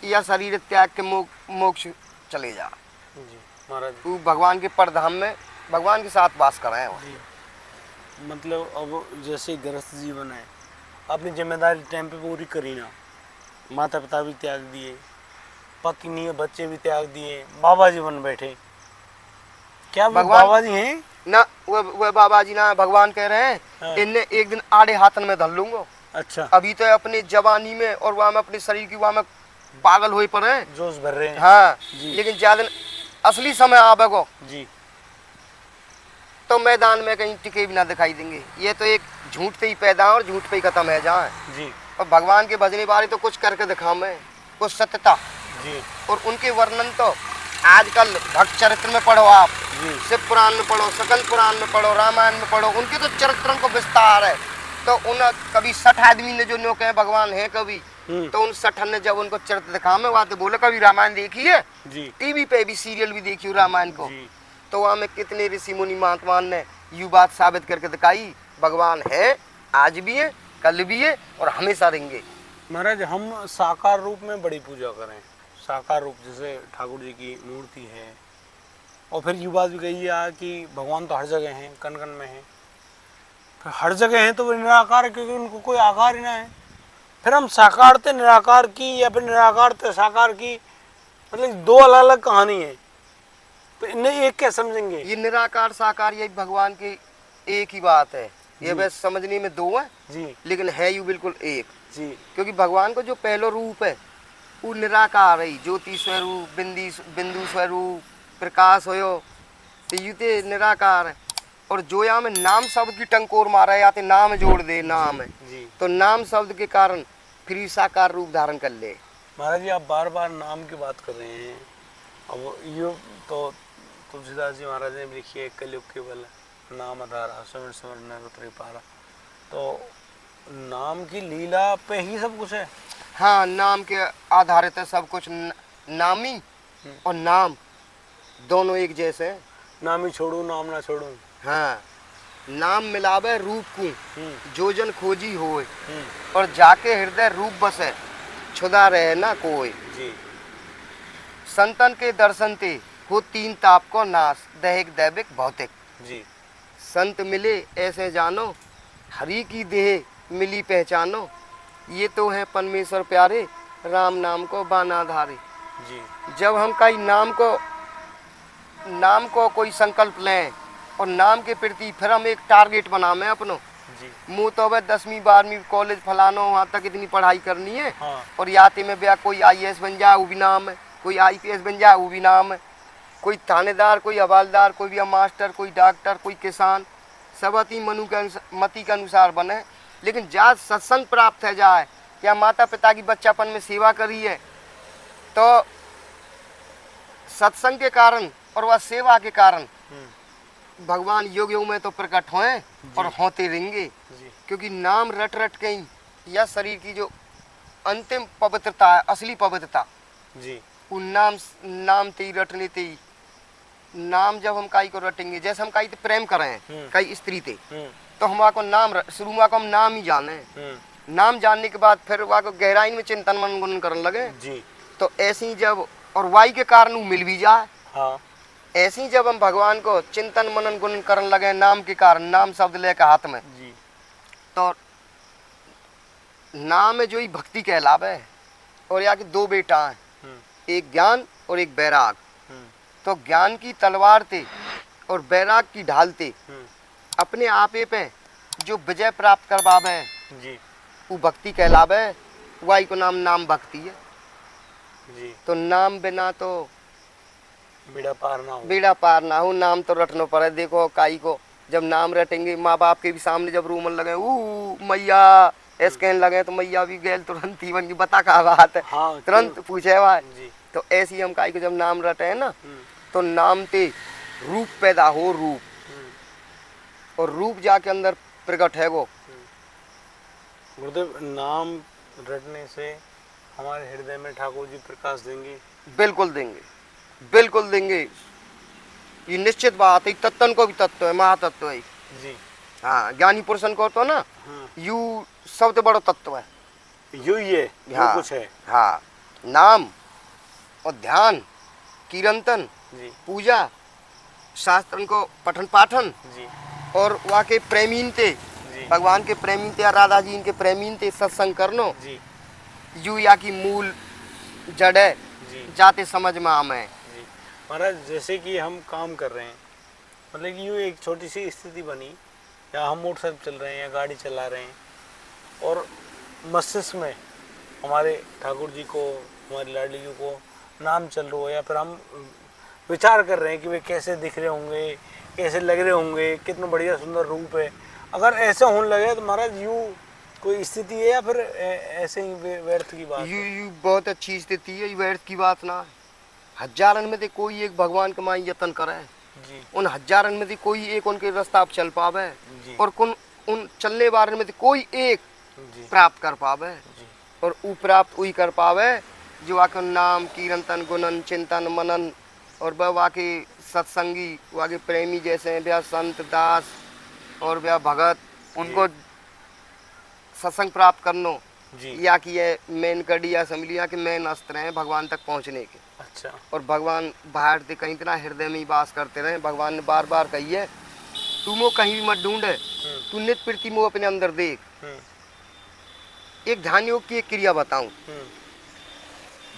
[SPEAKER 1] या शरीर त्याग के मोक्ष चले जा।
[SPEAKER 2] जी महाराज,
[SPEAKER 1] वो भगवान के परधाम में भगवान के साथ वास कर रहे हैं।
[SPEAKER 2] मतलब अब जैसे गृहस्थ जीवन है, अपनी जिम्मेदारी टाइम पे पूरी करी ना, माता पिता भी त्याग दिए, पत्नी बच्चे भी त्याग दिए, बाबा जी बन बैठे। क्या वो
[SPEAKER 1] भगवान
[SPEAKER 2] बाबा जी हैं?
[SPEAKER 1] ना, वह बाबा जी ना, भगवान कह रहे हैं
[SPEAKER 2] हाँ।
[SPEAKER 1] इनने एक दिन आड़े हाथन में धर लूंगा।
[SPEAKER 2] अच्छा,
[SPEAKER 1] अभी तो अपनी जवानी में और वहाँ में अपने शरीर की वहाँ में पागल हुए पड़े हैं,
[SPEAKER 2] जोश भर रहे हैं।
[SPEAKER 1] हाँ
[SPEAKER 2] जी।
[SPEAKER 1] लेकिन ज्यादा असली समय आवेगो
[SPEAKER 2] जी
[SPEAKER 1] तो मैदान में कहीं टिके भी ना दिखाई देंगे। ये तो एक झूठ पे ही पैदा और झूठ पे ही खत्म है जाए।
[SPEAKER 2] जी
[SPEAKER 1] और भगवान के भजने वाले तो कुछ करके दिखा में, कुछ सत्यता।
[SPEAKER 2] जी
[SPEAKER 1] और उनके वर्णन तो आजकल भक्त चरित्र में पढ़ो आप,
[SPEAKER 2] जी
[SPEAKER 1] शिव पुराण में पढ़ो, सकल पुराण में पढ़ो, रामायण में पढ़ो, उनके तो चरित्रों को विस्तार है। तो उन कभी 60 आदमी ने जो नो कहे भगवान है कभी, तो उन 60 ने जब उनको चरित्र दिखा में वहाँ तो बोले कभी रामायण देखी है,
[SPEAKER 2] जी
[SPEAKER 1] टीवी पे भी सीरियल भी देखी रामायण को,
[SPEAKER 2] जी
[SPEAKER 1] तो वहाँ में कितने ऋषि मुनि महात्मान ने यू बात साबित करके दिखाई भगवान है, आज भी है, कल भी है और हमेशा रहेंगे।
[SPEAKER 2] महाराज, हम साकार रूप में बड़ी पूजा करें, साकार रूप जैसे ठाकुर जी की मूर्ति है, और फिर ये बात भी कही है कि भगवान तो हर जगह हैं, कण कण में हैं। फिर हर जगह हैं तो वो निराकार है, क्योंकि उनको कोई आकार ही ना है। फिर हम साकार थे निराकार की या फिर निराकार थे साकार की, मतलब दो अलग अलग कहानी है। तो इन्हें एक क्या समझेंगे?
[SPEAKER 1] ये निराकार साकार यही भगवान की एक ही बात है। ये बस समझने में दो है
[SPEAKER 2] जी
[SPEAKER 1] लेकिन है यू बिल्कुल एक।
[SPEAKER 2] जी
[SPEAKER 1] क्योंकि भगवान को जो पहलो रूप है वो निराकार है, ज्योति स्वरूप, बिंदु स्वरूप, प्रकाश हो, तो यू ते निराकार है। और जो यहाँ में नाम शब्द की टंकोर मारा है, आते नाम जोड़ दे, नाम है
[SPEAKER 2] जी।
[SPEAKER 1] तो नाम शब्द के कारण फिर साकार रूप धारण कर ले।
[SPEAKER 2] महाराज जी, आप बार बार नाम की बात कर रहे हैं। अब यो तो तुलसीदास जी महाराज ने भी लिखी है, कलयुग केवल नाम आधारा, सुमिर सुमिर नर उतरे पारा। तो नाम की लीला पे ही सब कुछ है।
[SPEAKER 1] हाँ, नाम के आधारित है सब कुछ। नामी और नाम दोनों एक जैसे हैं।
[SPEAKER 2] नाम ही छोड़ू नाम ना छोड़ू।
[SPEAKER 1] हाँ, नाम मिलावे रूप को, जो जन खोजी होए,
[SPEAKER 2] हम्म,
[SPEAKER 1] और जाके हृदय रूप बसे, छुदा रहे ना कोई।
[SPEAKER 2] जी
[SPEAKER 1] संतन के दर्शन ते हो तीन ताप को नाश, दैहिक दैविक भौतिक।
[SPEAKER 2] जी
[SPEAKER 1] संत मिले ऐसे जानो, हरि की देह मिली पहचानो, ये तो है परमेश्वर प्यारे, राम नाम को बानाधारे।
[SPEAKER 2] जी
[SPEAKER 1] जब हम कई नाम को कोई संकल्प लें और नाम के प्रति फिर हम एक टारगेट बनावे अपनो,
[SPEAKER 2] जी
[SPEAKER 1] मुँह तो वह 10वीं 12वीं कॉलेज फलानो वहाँ तक इतनी पढ़ाई करनी है,
[SPEAKER 2] हाँ।
[SPEAKER 1] और याते में ब्याह कोई IAS बन जाए वो भी नाम है, कोई IPS बन जाए वो भी नाम है, कोई थानेदार, कोई हवालदार, कोई भी मास्टर, कोई डॉक्टर, कोई किसान, सब अति मति के अनुसार बने। लेकिन जहाँ सत्संग प्राप्त है जाए या माता पिता की बच्चापन में सेवा करी है, तो सत्संग के कारण और वह सेवा के कारण भगवान युग युग में तो प्रकट होए और होते रहेंगे।
[SPEAKER 2] जी
[SPEAKER 1] क्योंकि नाम रट रट के ही या शरीर की जो अंतिम पवित्रता है, असली पवित्रता,
[SPEAKER 2] जी
[SPEAKER 1] वो नाम ते ही रटने ते ही। नाम जब हम काई को रटेंगे, जैसे हम काई ते प्रेम कर रहे हैं कई स्त्री ते, तो हमारे नाम शुरू में हम नाम ही जाने, नाम जानने के बाद फिर वहाँ को गहराई में चिंतन मनन करने लगे।
[SPEAKER 2] जी
[SPEAKER 1] तो ऐसे ही जब और वाई के कारण वो मिल भी जाए,
[SPEAKER 2] हाँ
[SPEAKER 1] ऐसे ही जब हम भगवान को चिंतन मनन गुणन करने लगे नाम के कारण, नाम शब्द लेकर हाथ में,
[SPEAKER 2] जी
[SPEAKER 1] तो नाम में जो ही भक्ति कहलावे। और यहाँ के दो बेटा हैं, एक ज्ञान और एक बैराग। तो ज्ञान की तलवार थे और बैराग की ढाल थे, अपने आपे पे जो विजय प्राप्त करवावे
[SPEAKER 2] जी
[SPEAKER 1] वो भक्ति कहलावे, वही को नाम भक्ति है।
[SPEAKER 2] जी
[SPEAKER 1] तो नाम बिना तो
[SPEAKER 2] बेड़ा पार ना हो।
[SPEAKER 1] बेड़ा पार ना हो, नाम तो रटनो पड़े। देखो काई को जब नाम रटेंगे, माँ बाप के भी सामने जब रूमन लगे मैया ऐसे कहने लगे, तो मैया भी गैल तुरंत ही बन की बता कहा बात है,
[SPEAKER 2] हाँ,
[SPEAKER 1] तुरंत पूछे भाई।
[SPEAKER 2] जी
[SPEAKER 1] तो ऐसी हम काई को जब नाम रटे है ना, तो नाम ते रूप पैदा हो, रूप, और रूप जाके अंदर प्रकट है वो।
[SPEAKER 2] गुरुदेव, नाम रटने से हमारे हृदय में ठाकुर जी प्रकाश देंगे?
[SPEAKER 1] बिल्कुल देंगे। बिल्कुल देंगे, ये निश्चित बात है। तत्वन को भी तत्व है, महातत्व है
[SPEAKER 2] जी।
[SPEAKER 1] हाँ, ज्ञानी पुरुषन को तो ना
[SPEAKER 2] हाँ।
[SPEAKER 1] यू सबसे बड़ा तत्व है,
[SPEAKER 2] यू ये
[SPEAKER 1] हाँ,
[SPEAKER 2] कुछ है।
[SPEAKER 1] हाँ, नाम और ध्यान, कीर्तन,
[SPEAKER 2] जी
[SPEAKER 1] पूजा, शास्त्रन को पठन पाठन
[SPEAKER 2] जी
[SPEAKER 1] और वहाँ के प्रेमीन थे,
[SPEAKER 2] जी
[SPEAKER 1] भगवान के प्रेमीन थे या राधा जी इनके प्रेमीन थे, सत्संग करनो
[SPEAKER 2] जी
[SPEAKER 1] यू या की मूल जड़ है,
[SPEAKER 2] जी
[SPEAKER 1] जाते समझ में आमे।
[SPEAKER 2] जी। महाराज जैसे कि हम काम कर रहे हैं, मतलब कि यूँ एक छोटी सी स्थिति बनी, या हम मोटरसाइकिल चल रहे हैं या गाड़ी चला रहे हैं और मस्तिष्क में हमारे ठाकुर जी को, हमारी लाडली जी को नाम चल रहा हो, या फिर हम विचार कर रहे हैं कि वे कैसे दिख रहे होंगे, कैसे लग रहे होंगे, कितना बढ़िया सुंदर रूप है, अगर ऐसा होने लगे तो महाराज यूँ कोई स्थिति है या फिर ऐसे ही व्यर्थ की बात है?
[SPEAKER 1] यू बहुत अच्छी स्थिति है, ये व्यर्थ की बात ना है। हजारन में से कोई एक भगवान के माई यत्न करे
[SPEAKER 2] जी।
[SPEAKER 1] उन हजारन में से कोई एक उनके रास्ता चल पावे
[SPEAKER 2] जी।
[SPEAKER 1] और उन चलने वाले में से कोई एक
[SPEAKER 2] जी।
[SPEAKER 1] प्राप्त कर पावे
[SPEAKER 2] जी।
[SPEAKER 1] और वो प्राप्त वही कर पावे जो आके नाम कीर्तन गुणन चिंतन मनन और वह वाके सत्संगी वाके प्रेमी जैसे हैं, ब्याह संत दास और ब्याह भगत, उनको सत्संग प्राप्त करनो
[SPEAKER 2] जी।
[SPEAKER 1] या कि ये मेन कड़ी या समझ लिया कि मेन अस्त्र हैं भगवान तक पहुंचने के।
[SPEAKER 2] अच्छा।
[SPEAKER 1] और भगवान बाहर से कहीं इतना हृदय में ही वास करते रहे। भगवान ने बार बार कही है तू मो कहीं भी मत ढूंढे, तू नित्य प्रति मो अपने अंदर देख। एक ध्यान योग की एक क्रिया बताऊं,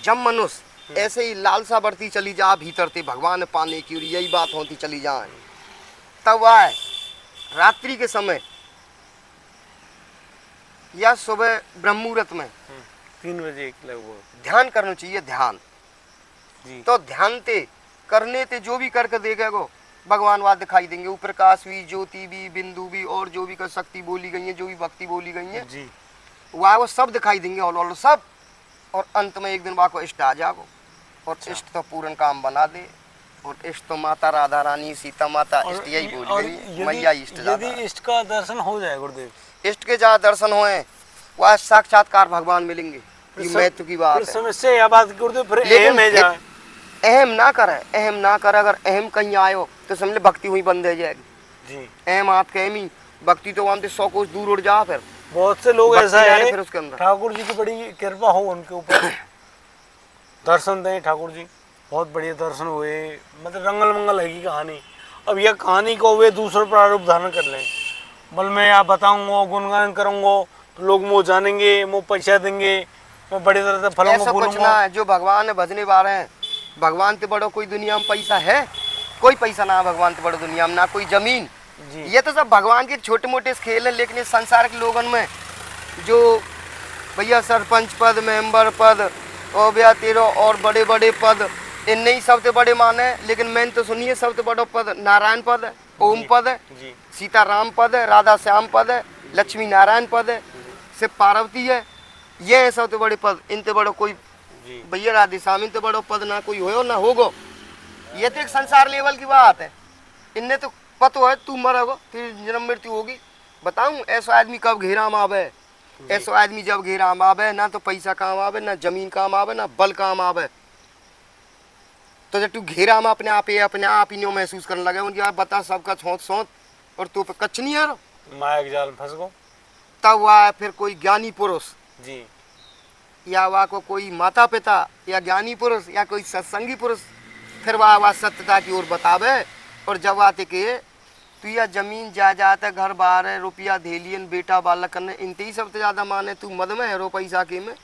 [SPEAKER 1] जब मनुष्य ऐसे ही लालसा बढ़ती चली जा भीतर से भगवान पाने की और यही बात होती चली जाए, तब वह रात्रि के समय या सुबह ब्रह्म मुहूर्त में
[SPEAKER 2] 3 बजे लगभग
[SPEAKER 1] ध्यान करना चाहिए। ध्यान
[SPEAKER 2] जी।
[SPEAKER 1] तो ध्यान ते करने ते जो भी करके देखेगो भगवान वहाँ दिखाई देंगे। वो प्रकाश भी, ज्योति भी, बिंदु भी और जो भी कर शक्ति बोली गई है, जो भी भक्ति बोली गई है
[SPEAKER 2] जी,
[SPEAKER 1] वहाँ वो सब दिखाई देंगे और सब। और अंत में एक दिन वहाँ को इष्ट आ जाओ और इष्ट तो पूर्ण काम बना दे। और इष्ट तो माता राधा रानी सीता माता इष्ट यही बोली गई, मैया इष्ट
[SPEAKER 2] यदि इष्ट का दर्शन हो जाए गुरुदेव,
[SPEAKER 1] इष्ट के जहाँ दर्शन होए वह साक्षात्कार भगवान मिलेंगे। ये महत्व की बात है।
[SPEAKER 2] समस्या यह बात गुरुदेव फिर
[SPEAKER 1] लेकिन
[SPEAKER 2] अहम है जाए।
[SPEAKER 1] अहम ना करे, अहम ना करे। अगर अहम कहीं आयो तो समझ ले भक्ति हुई बंद हो जाएगी
[SPEAKER 2] जी।
[SPEAKER 1] अहम आप के अहम ही भक्ति तो वहाँ से 100 कोस दूर उड़ जा। फिर
[SPEAKER 2] बहुत से लोग ऐसा है
[SPEAKER 1] फिर उसके अंदर
[SPEAKER 2] ठाकुर जी की बड़ी कृपा हो उनके ऊपर, दर्शन दें ठाकुर जी, बहुत बढ़िया दर्शन हुए, मतलब रंगल मंगल है की कहानी। अब यह कहानी को वे दूसरा प्रारूप धारण कर लें, बल मैं आप बताऊंगा गुणगान करूंगा तो लोग मुँह जानेंगे, मुँह पैसा देंगे, मैं बड़ी तरह से फलों
[SPEAKER 1] ऐसा कुछ ना है। जो भगवान है भजने वाले हैं, भगवान से बड़ो कोई दुनिया में पैसा है? कोई पैसा ना है भगवान से बड़ो दुनिया में, ना कोई जमीन। ये तो सब भगवान के छोटे मोटे खेल है। लेकिन इस संसार के लोगों में जो भैया सरपंच पद, मेंबर पद और भैया तेरो और बड़े बड़े पद, इनने ही सबसे बड़े माने। लेकिन मैंने तो सुनिए सबसे बड़ा पद नारायण पद है, ओम पद है, सीताराम पद है, राधा श्याम पद है, लक्ष्मी नारायण पद है, शिव पार्वती है। ये है सबसे बड़े पद। इनते बड़ो कोई भैया राधे श्याम इनते बड़ो पद ना कोई हो ना होगो। ये तो एक संसार लेवल की बात है। इनने तो पतो है तू मरोगो फिर जन्म मृत्यु होगी। बताऊं ऐसा आदमी कब घेरा में आवे? ऐसा आदमी जब घेरा में आवे ना तो पैसा काम आवे, ना जमीन काम आवे, ना बल काम आवे। तो जब तू घेरा में अपने आप ही महसूस करने लगे उनकी आप बता सबका छोंत सोत और तू पे कच्छ नहीं आ रहा
[SPEAKER 2] माया के जाल में फंस गो,
[SPEAKER 1] तब वह फिर कोई ज्ञानी पुरुष
[SPEAKER 2] जी,
[SPEAKER 1] या वह को कोई माता पिता या ज्ञानी पुरुष या कोई सत्संगी पुरुष फिर वह सत्यता की ओर बतावे। और जब आते के तू या जमीन जायदाद है, घर बार है, रुपया धेलियन बेटा बालक करने इनते ही सबसे ज्यादा माने तू मद में है रो पैसा के में।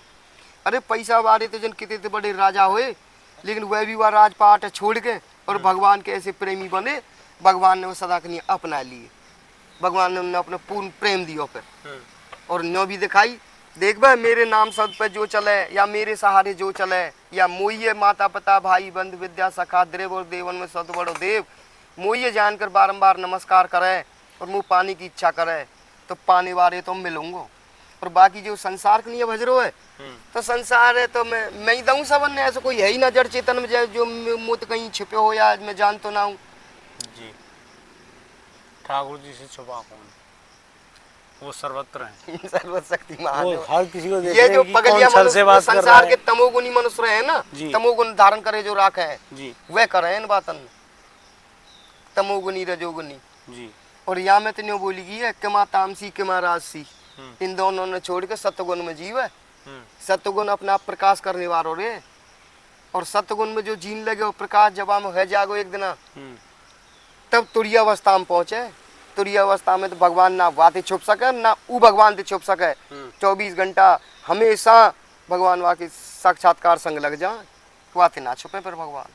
[SPEAKER 1] अरे पैसा वाले तो जन कितने बड़े राजा हुए, लेकिन वह भी वह राजपाट छोड़ के और भगवान के ऐसे प्रेमी बने। भगवान ने वो सदा के लिए अपना लिए, भगवान ने उन्हें अपने पूर्ण प्रेम दियो फिर और न्यो भी दिखाई। देख भाई मेरे नाम शब्द पे जो चले या मेरे सहारे जो चले या मोइये माता पिता भाई बंधु विद्या सखा द्रेव और देवन में सत बड़ो देव, मोइये जानकर बारंबार नमस्कार करे और मुँह पानी की इच्छा करे तो पाने वाले तो मिलूंगो। और बाकी जो संसार के लिए भजरो है तो संसार है तो मैं ही दूँ सबन ने। ऐसा कोई है ही ना जड़ चेतन में जो मुझ कहीं छिपे हो या मैं जानतो ना हूँ।
[SPEAKER 2] जी ठाकुर जी से छुपा कौन? वो सर्वत्र है,
[SPEAKER 1] सर्वशक्तिमान
[SPEAKER 2] वो
[SPEAKER 1] है।
[SPEAKER 2] हर किसी को देख
[SPEAKER 1] ये
[SPEAKER 2] रहे
[SPEAKER 1] जो
[SPEAKER 2] हैं कि
[SPEAKER 1] पगलिया
[SPEAKER 2] कौन छल
[SPEAKER 1] मनुष्य
[SPEAKER 2] से बात कर रहा
[SPEAKER 1] संसार
[SPEAKER 2] है।
[SPEAKER 1] के तमोगुनी मनुष्य रहे ना,
[SPEAKER 2] जी।
[SPEAKER 1] तमोगुण धारण करे जो राख है,
[SPEAKER 2] जी
[SPEAKER 1] वह करे इन बातन तमोगुनी रजोगुनी।
[SPEAKER 2] जी
[SPEAKER 1] और यहाँ में तो न्यों बोली गई है किमा तामसी किमा राजसी, इन दोनों ने छोड़ के सत्वगुण में जीव है। सत्वगुण अपना आप प्रकाश करने वालों रे, और सत्वगुण में जो जीन लगे वो प्रकाश जब हम है जागो एक दिन तब तुरीय अवस्था में पहुंचे। तुरीय अवस्था में तो भगवान ना बातें छुप सके ना ऊ भगवान से छुप सके। 24 घंटा हमेशा भगवान वहाँ के साक्षात्कार संग लग जाए, बातें ना छुपे पर भगवान।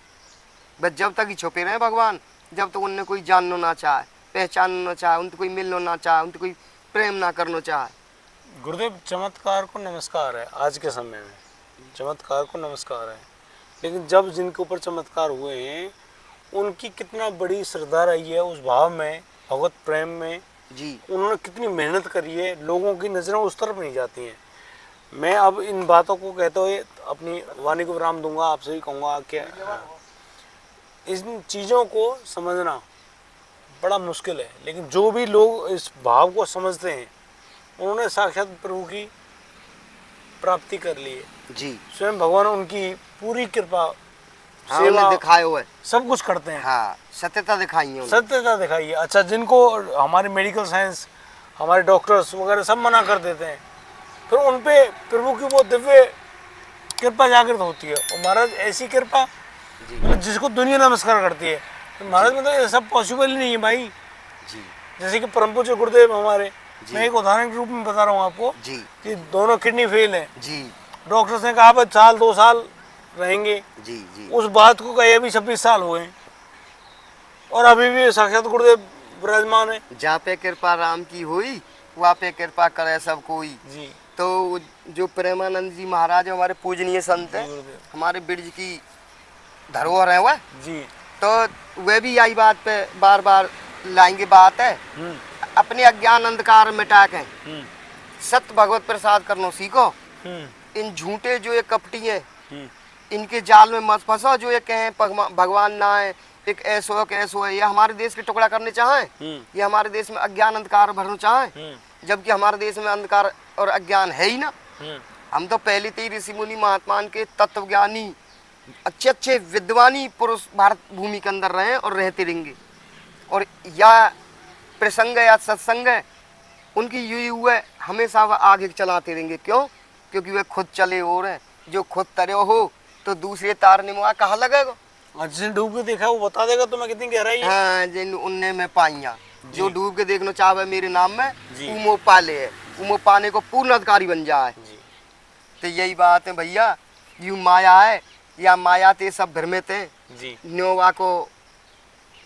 [SPEAKER 1] बस जब तक ही छुपे रहे भगवान, जब तक उनने कोई जानना ना चाहे, पहचानना ना चाहे, उनसे कोई मिलना ना चाहे, उनसे कोई प्रेम ना करना चाहे।
[SPEAKER 2] गुरुदेव, चमत्कार को नमस्कार है, आज के समय में चमत्कार को नमस्कार है, लेकिन जब जिनके ऊपर चमत्कार हुए हैं उनकी कितना बड़ी श्रद्धा रही है उस भाव में, भगवत प्रेम में
[SPEAKER 1] जी।
[SPEAKER 2] उन्होंने कितनी मेहनत करी है, लोगों की नज़रें उस तरफ नहीं जाती हैं। मैं अब इन बातों को कहते हुए अपनी वाणी को विराम दूंगा, आपसे भी कहूँगा कि इन चीज़ों को समझना बड़ा मुश्किल है, लेकिन जो भी लोग इस भाव को समझते हैं उन्होंने साक्षात प्रभु की प्राप्ति कर ली है
[SPEAKER 1] जी।
[SPEAKER 2] स्वयं भगवान उनकी पूरी कृपा,
[SPEAKER 1] हाँ,
[SPEAKER 2] सेवा,
[SPEAKER 1] उन्हें दिखाए हुए
[SPEAKER 2] सब कुछ करते हैं।
[SPEAKER 1] हाँ, सत्यता दिखाई है उन्हें।
[SPEAKER 2] सत्यता दिखाई है। अच्छा, जिनको हमारे मेडिकल साइंस, हमारे डॉक्टर्स वगैरह सब मना कर देते हैं, फिर उन पे प्रभु की वो दिव्य कृपा जागृत होती है। और महाराज ऐसी कृपा जिसको दुनिया नमस्कार करती है, तो महाराज मतलब ये सब पॉसिबल ही नहीं है भाई
[SPEAKER 1] जी।
[SPEAKER 2] जैसे कि परम पूज्य गुरुदेव हमारे, मैं एक उदाहरण के रूप में बता रहा हूँ आपको
[SPEAKER 1] जी
[SPEAKER 2] कि दोनों किडनी फेल हैं,
[SPEAKER 1] जी
[SPEAKER 2] डॉक्टर्स ने कहा भाई साल 2 साल रहेंगे,
[SPEAKER 1] जी जी।
[SPEAKER 2] उस बात को कहे अभी 26 साल हुए हैं और अभी भी साक्षात गुरुदेव विराजमान है।
[SPEAKER 1] जहाँ पे कृपा राम की हुई वहाँ पे कृपा करे सब कोई।
[SPEAKER 2] जी।
[SPEAKER 1] तो जो प्रेमानंद जी महाराज हमारे पूजनीय संत है,
[SPEAKER 2] गुरुदेव।
[SPEAKER 1] हमारे ब्रज की धरोहर है वह,
[SPEAKER 2] जी।
[SPEAKER 1] तो वे भी यही बात पे बार बार लाएंगे बात है, अपने अज्ञान अंधकार मिटा के सत्य भगवत प्रसाद करना सीखो। इन झूठे जो ये कपटी हैं इनके जाल में मत फंसो, जो ये कहें भगवान ना है, एक ऐसो है, ये हमारे देश के टुकड़ा करने चाहें, ये हमारे देश में अज्ञान अंधकार भरना चाहें, जबकि हमारे देश में अंधकार और अज्ञान है ही ना। हम तो पहले से ही ऋषि मुनि महात्मान के तत्वज्ञानी अच्छे अच्छे विद्वानी पुरुष भारत भूमि के अंदर रहे और रहते रहेंगे, और या प्रसंग या सत्संग है उनकी यही हुए हमेशा वह आगे चलाते रहेंगे। क्यों? क्योंकि वे खुद चले और हैं, जो खुद तरे हो तो दूसरे तारने में कहाँ लगेगा।
[SPEAKER 2] जिसने डूब के देखा वो बता देगा तुम्हें कितनी गहराई है।
[SPEAKER 1] हाँ, जिन उनने में पाइया, जो डूब के देखना चाहे मेरे नाम में उमो पाले है, उमो पाने को पूर्ण अधिकारी बन जाए। तो यही बात है भैया, यू माया है या माया ते सब भ्रमित है, न्योवा को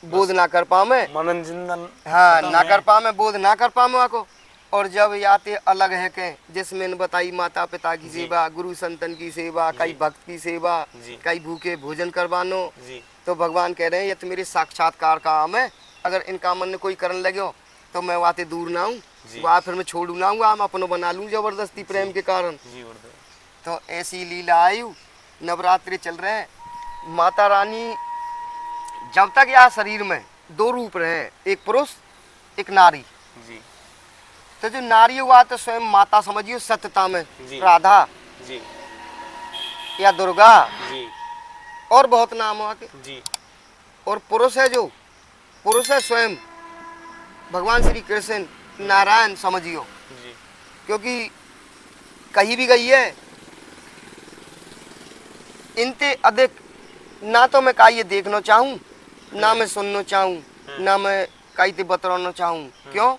[SPEAKER 1] बोध ना कर पावे,
[SPEAKER 2] मनन चिंतन
[SPEAKER 1] हाँ ना कर पावे, बोध ना कर पावे को। और जब याते अलग है के, जिसमें बताई माता पिता की सेवा, गुरु संतन की सेवा, कई भक्त की सेवा, कई भूखे भोजन करवानो, तो भगवान कह रहे हैं ये तो मेरे साक्षात्कार का काम है। अगर इन कामन ने कोई करने लगे हो तो मैं वाते दूर ना हूँ, वहाँ फिर मैं छोड़ू ना हूँ, हम अपनो बना लूँ जबरदस्ती प्रेम के कारण। तो ऐसी लीला आयु, नवरात्रि चल रहे हैं। माता रानी जब तक यहाँ शरीर में 2 रूप रहे, एक पुरुष एक नारी, तो जो नारी हुआ तो स्वयं माता समझिए सत्यता में, राधा
[SPEAKER 2] जी
[SPEAKER 1] या दुर्गा
[SPEAKER 2] जी
[SPEAKER 1] और बहुत नाम हुआ के
[SPEAKER 2] जी।
[SPEAKER 1] और पुरुष है, जो पुरुष है स्वयं भगवान श्री कृष्ण नारायण समझियो
[SPEAKER 2] जी।
[SPEAKER 1] क्योंकि कहीं भी गई है इनते अधिक ना तो मैं का ये देखना चाहूँ, ना मैं सुनना चाहूँ, ना मैं कहीं ते बतलाना चाहूँ। क्यों?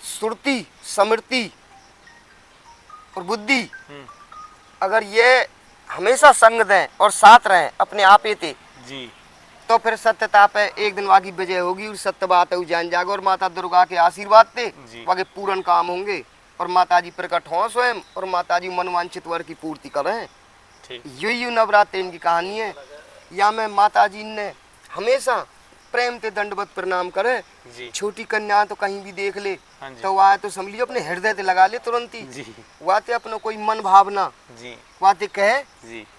[SPEAKER 1] सुरती, समृद्धि और बुद्धि अगर ये हमेशा संग दें और साथ रहें अपने आप ही थे
[SPEAKER 2] जी,
[SPEAKER 1] तो फिर सत्यता पे एक दिन वाकी विजय होगी और सत्य बात है जान जाएगा। और माता दुर्गा के आशीर्वाद थे वाके पूर्ण काम होंगे और माता जी प्रकट हों स्वयं और माता जी मनवांछित वर की पूर्ति करें। यही नवरात्रि इनकी कहानी है। या में माता जी ने हमेशा प्रेम ते दंडवत प्रणाम करे। छोटी कन्या तो कहीं भी देख ले तो वह तो समझ लियो अपने हृदय ते लगा ले तुरंत ही, वह ते अपना कोई मन भावना वह ते कहे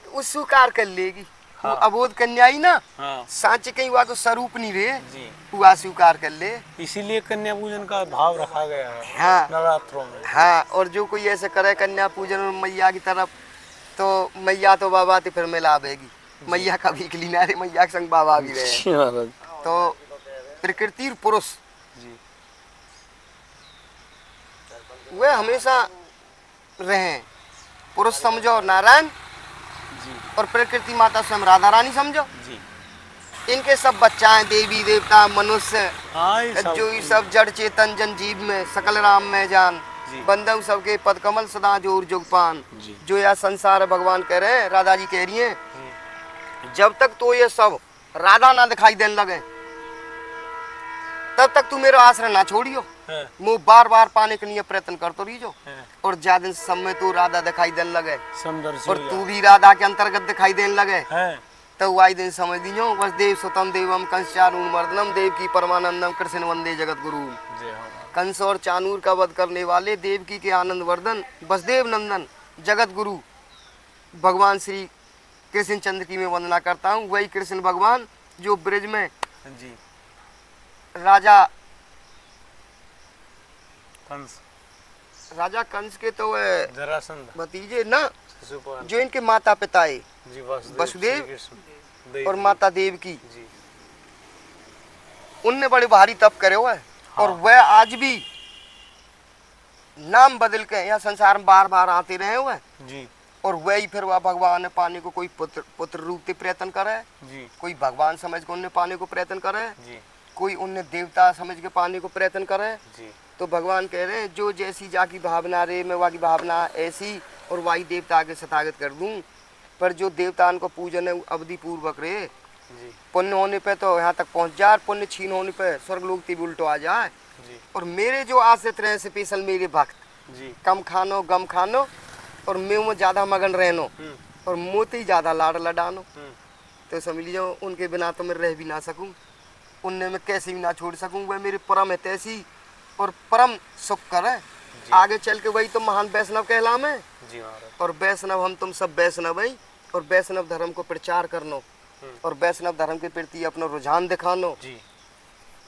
[SPEAKER 1] वो स्वीकार कर लेगी। वो अबोध कन्या ही ना
[SPEAKER 2] हाँ
[SPEAKER 1] सांचे कहीं हुआ तो स्वरूप नहीं रहे
[SPEAKER 2] जी,
[SPEAKER 1] हुआ स्वीकार कर ले।
[SPEAKER 2] इसीलिए कन्या पूजन का भाव रखा गया है
[SPEAKER 1] हाँ
[SPEAKER 2] नवरात्रों में।
[SPEAKER 1] हाँ, और जो कोई ऐसे करे कन्या पूजन और मैया की तरफ तो मैया तो बाबा तो फिर मिला आवेगी, मैया का भी क्लीना रे, मैया के संग बाबा भी रहे।
[SPEAKER 2] जी महाराज
[SPEAKER 1] तो प्रकृति और पुरुष
[SPEAKER 2] जी
[SPEAKER 1] वे हमेशा रहे, पुरुष समझो नारायण
[SPEAKER 2] जी
[SPEAKER 1] और प्रकृति माता स्वयं राधा रानी समझो।
[SPEAKER 2] जी
[SPEAKER 1] इनके सब बच्चाएं देवी देवता मनुष्य
[SPEAKER 2] हाँ ये सब
[SPEAKER 1] जो ये सब जड़ चेतन जन जीव में सकल राम में जान
[SPEAKER 2] जी।
[SPEAKER 1] बंदव सबके पद कमल सदा जोर जुगपान।
[SPEAKER 2] जी।
[SPEAKER 1] जो यह संसार भगवान कह रहे हैं, राधा जी कह रही हैं, जब तक तो ये सब राधा ना दिखाई देने लगे तब तक तू मेरा आश्रय ना छोड़ियो।
[SPEAKER 2] है,
[SPEAKER 1] मुँह बार बार पाने के लिए प्रयत्न करतो रहियो
[SPEAKER 2] है,
[SPEAKER 1] और ज्यादा समय तू राधा दिखाई देने लगे
[SPEAKER 2] समदर्शी
[SPEAKER 1] और
[SPEAKER 2] हो
[SPEAKER 1] तू
[SPEAKER 2] जाए।
[SPEAKER 1] भी राधा के अंतर्गत दिखाई देने लगे
[SPEAKER 2] है
[SPEAKER 1] तो वाई दिन समझ दियो बस देव सुतम देवम कंस चानूर मर्दनम देव की परमानंदम कृष्ण वंदे जगत गुरु।
[SPEAKER 2] जय हो
[SPEAKER 1] कंस और चानूर का वध करने वाले देवकी के आनंद वर्धन वसुदेव नंदन जगत गुरु भगवान श्री कृष्ण चंद्र की मैं वंदना करता हूँ। वही कृष्ण भगवान जो ब्रज में
[SPEAKER 2] जी
[SPEAKER 1] राजा कंस के तो
[SPEAKER 2] जरासंध
[SPEAKER 1] भतीजे ना
[SPEAKER 2] शिशुपाल
[SPEAKER 1] जो इनके माता पिता है
[SPEAKER 2] जी
[SPEAKER 1] वसुदेव
[SPEAKER 2] श्री कृष्ण
[SPEAKER 1] और माता देवकी,
[SPEAKER 2] जी
[SPEAKER 1] उनने बड़े भारी तप करे हुए और वह आज भी नाम बदल के यहाँ संसार में बार बार आते रहे हुए
[SPEAKER 2] जी
[SPEAKER 1] और वही फिर वह भगवान पाने को कोई पुत्र रूप से प्रयत्न करे,
[SPEAKER 2] जी
[SPEAKER 1] कोई भगवान समझ के उन्हें पाने को प्रयत्न करे,
[SPEAKER 2] जी
[SPEAKER 1] कोई उन्हें देवता समझ के पाने को प्रयत्न करे।
[SPEAKER 2] जी
[SPEAKER 1] तो भगवान कह रहे हैं जो जैसी जाकी भावना रे मैं वाकी भावना ऐसी और वाही देवता के सतागत कर दूं। पर जो देवतान को पूजन है अवधि पूर्वक रे,
[SPEAKER 2] जी
[SPEAKER 1] पुण्य होने पे तो यहाँ तक पहुँच जाए, पुण्य छीन होने पे स्वर्ग लोक भी उल्टो आ जाए।
[SPEAKER 2] जी
[SPEAKER 1] और मेरे जो आश्रित रहे स्पेशल मेरे भक्त
[SPEAKER 2] जी
[SPEAKER 1] कम खानो गम खानो और मैं में ज्यादा मगन रहनो और मोती ज्यादा लाड़ लडानो। तो समझ लीजिए उनके बिना तो मैं रह भी ना सकूं, उनने मैं कैसे भी ना छोड़ सकूं। वह मेरे परम है तैसी और परम सुख कर है। आगे चल के वही तो महान वैष्णव कहलाम है
[SPEAKER 2] जी महाराज
[SPEAKER 1] और वैष्णव हम तुम सब वैष्णव है और वैष्णव धर्म को प्रचार करनो और वैष्णव धर्म के प्रति अपना रुझान दिखानो,
[SPEAKER 2] जी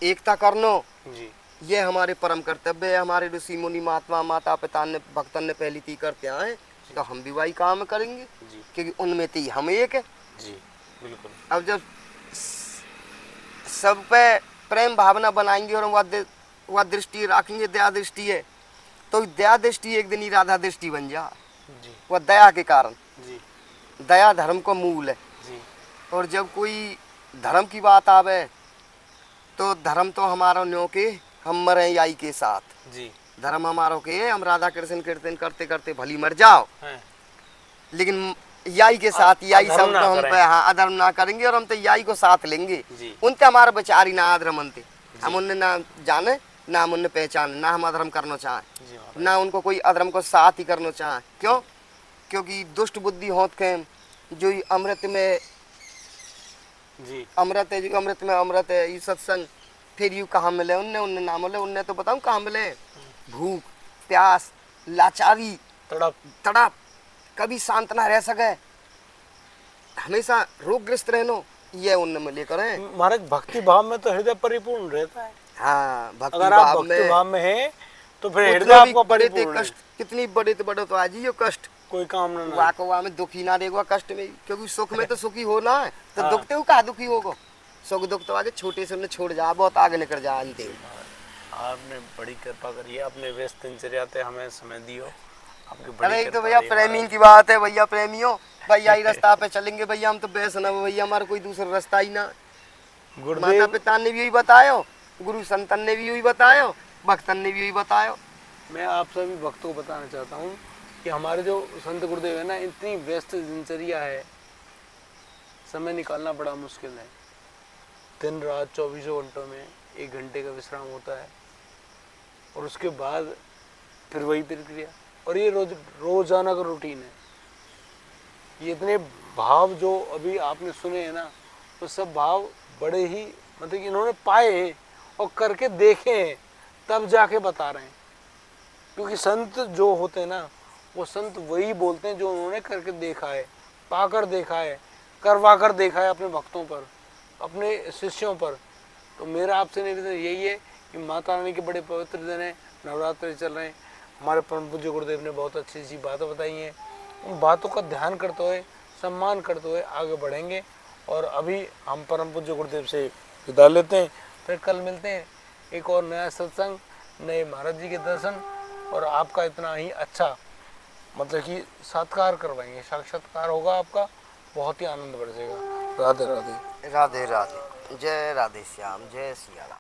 [SPEAKER 1] एकता करनो,
[SPEAKER 2] जी
[SPEAKER 1] ये हमारे परम कर्तव्य है। हमारे ऋषि मुनि महात्मा माता पिता ने भक्तन ने पहली थी करते आए तो हम भी वही काम करेंगे
[SPEAKER 2] जी
[SPEAKER 1] क्योंकि उनमें थी हम एक है।
[SPEAKER 2] जी बिल्कुल
[SPEAKER 1] अब जब सब पे प्रेम भावना बनाएंगे और वह दृष्टि रखेंगे, दया दृष्टि है तो दया दृष्टि एक दिन ही राधा दृष्टि बन जा।
[SPEAKER 2] जी
[SPEAKER 1] वह दया के कारण,
[SPEAKER 2] जी
[SPEAKER 1] दया धर्म को मूल है।
[SPEAKER 2] जी
[SPEAKER 1] और जब कोई धर्म की बात आवे तो धर्म तो हमारा न्यो के हम मरे याई के साथ,
[SPEAKER 2] जी
[SPEAKER 1] धर्म हमारो के हम राधा कृष्ण कीर्तन करते करते भली मर जाओ
[SPEAKER 2] हैं
[SPEAKER 1] लेकिन याई के साथ याई
[SPEAKER 2] अधर्म
[SPEAKER 1] सब
[SPEAKER 2] ना
[SPEAKER 1] तो हम
[SPEAKER 2] करें।
[SPEAKER 1] पे हाँ अधर्म ना करेंगे और हम तो याई को साथ लेंगे।
[SPEAKER 2] जी
[SPEAKER 1] उनते हमारे बेचारी ना अधर्म मनते, हम उन्हें ना जाने ना हम उन्हें पहचाने, ना हम अधर्म करना चाहें
[SPEAKER 2] जी महाराज
[SPEAKER 1] ना उनको कोई अधर्म को साथ ही करना चाहें। क्यों? क्योंकि दुष्ट बुद्धि होत के जो ये अमृत में
[SPEAKER 2] जी
[SPEAKER 1] अमृत है, जो अमृत में अमृत है ये सत्संग फिर यू कहाँ मिले उनने उनने ना मिले उनने तो बताऊँ कहाँ मिले, भूख प्यास लाचारी
[SPEAKER 2] तड़प
[SPEAKER 1] तड़प कभी शांत ना रह सके, हमेशा रोगग्रस्त रहनो ये उनने में लेकर हैं।
[SPEAKER 2] महाराज भक्ति भाव में तो हृदय परिपूर्ण रहता है।
[SPEAKER 1] हाँ भक्ति
[SPEAKER 2] अगर आप
[SPEAKER 1] भाव
[SPEAKER 2] भक्ति
[SPEAKER 1] में
[SPEAKER 2] भाव में हैं तो फिर हृदय
[SPEAKER 1] उतना भी
[SPEAKER 2] आपका
[SPEAKER 1] बड़े थे
[SPEAKER 2] परिपूर्ण है।
[SPEAKER 1] कष्ट कितनी बड़े तो बड़े तो आज ही कष्ट
[SPEAKER 2] कोई काम ना
[SPEAKER 1] वाह को वाह में दुखी ना देगा कष्ट में, क्योंकि सुख में तो सुखी होना है तो
[SPEAKER 2] हाँ।
[SPEAKER 1] दुखते हो कहा दुखी होगा, सुख दुख तो आगे छोटे से उन्हें छोड़ जा बहुत आगे निकल जा अंते।
[SPEAKER 2] आपने बड़ी कृपा करी है, अपने व्यस्त दिनचर्या पे हमें समय दियो। आपकी
[SPEAKER 1] अरे
[SPEAKER 2] बड़ी
[SPEAKER 1] एक तो
[SPEAKER 2] कृपा
[SPEAKER 1] भैया
[SPEAKER 2] रही
[SPEAKER 1] प्रेमी की बात है भैया, प्रेमियों भैया ही रास्ता पे चलेंगे भैया, हम तो वैष्णव भैया हमारा कोई दूसरा रास्ता ही ना। माता
[SPEAKER 2] गुरुदेव
[SPEAKER 1] पिता ने भी यही बतायो, गुरु संतन ने भी यही बतायो, भक्तन ने भी यही बतायो।
[SPEAKER 2] मैं आप सभी भक्तों को बताना चाहता हूँ कि हमारे जो संत गुरुदेव है ना, इतनी व्यस्त दिनचर्या है, समय निकालना बड़ा मुश्किल है। दिन रात 24 घंटों में 1 घंटे का विश्राम होता है और उसके बाद फिर वही प्रक्रिया, और ये रोजाना का रूटीन है। ये इतने भाव जो अभी आपने सुने हैं ना, वो सब भाव बड़े ही मतलब कि इन्होंने पाए हैं और करके देखे हैं, तब जाके बता रहे हैं। क्योंकि संत जो होते हैं ना, वो संत वही बोलते हैं जो उन्होंने करके देखा है, पाकर देखा है, करवा कर देखा है अपने भक्तों पर, अपने शिष्यों पर। तो मेरा आपसे निवेदन यही है कि माता रानी के बड़े पवित्र दिन है, नवरात्रि चल रहे हैं, हमारे परम पूज्य गुरुदेव ने बहुत अच्छी अच्छी बातें बताई हैं। उन बातों का ध्यान करते हुए, सम्मान करते हुए आगे बढ़ेंगे। और अभी हम परम पूज्य गुरुदेव से विदा लेते हैं, फिर कल मिलते हैं एक और नया सत्संग, नए महाराज जी के दर्शन, और आपका इतना ही अच्छा मतलब कि साक्षात्कार करवाएंगे, साक्षात्कार होगा आपका, बहुत ही आनंद बढ़ जाएगा। राधे राधे।
[SPEAKER 1] राधे राधे। जय राधे श्याम, जय सिया राम।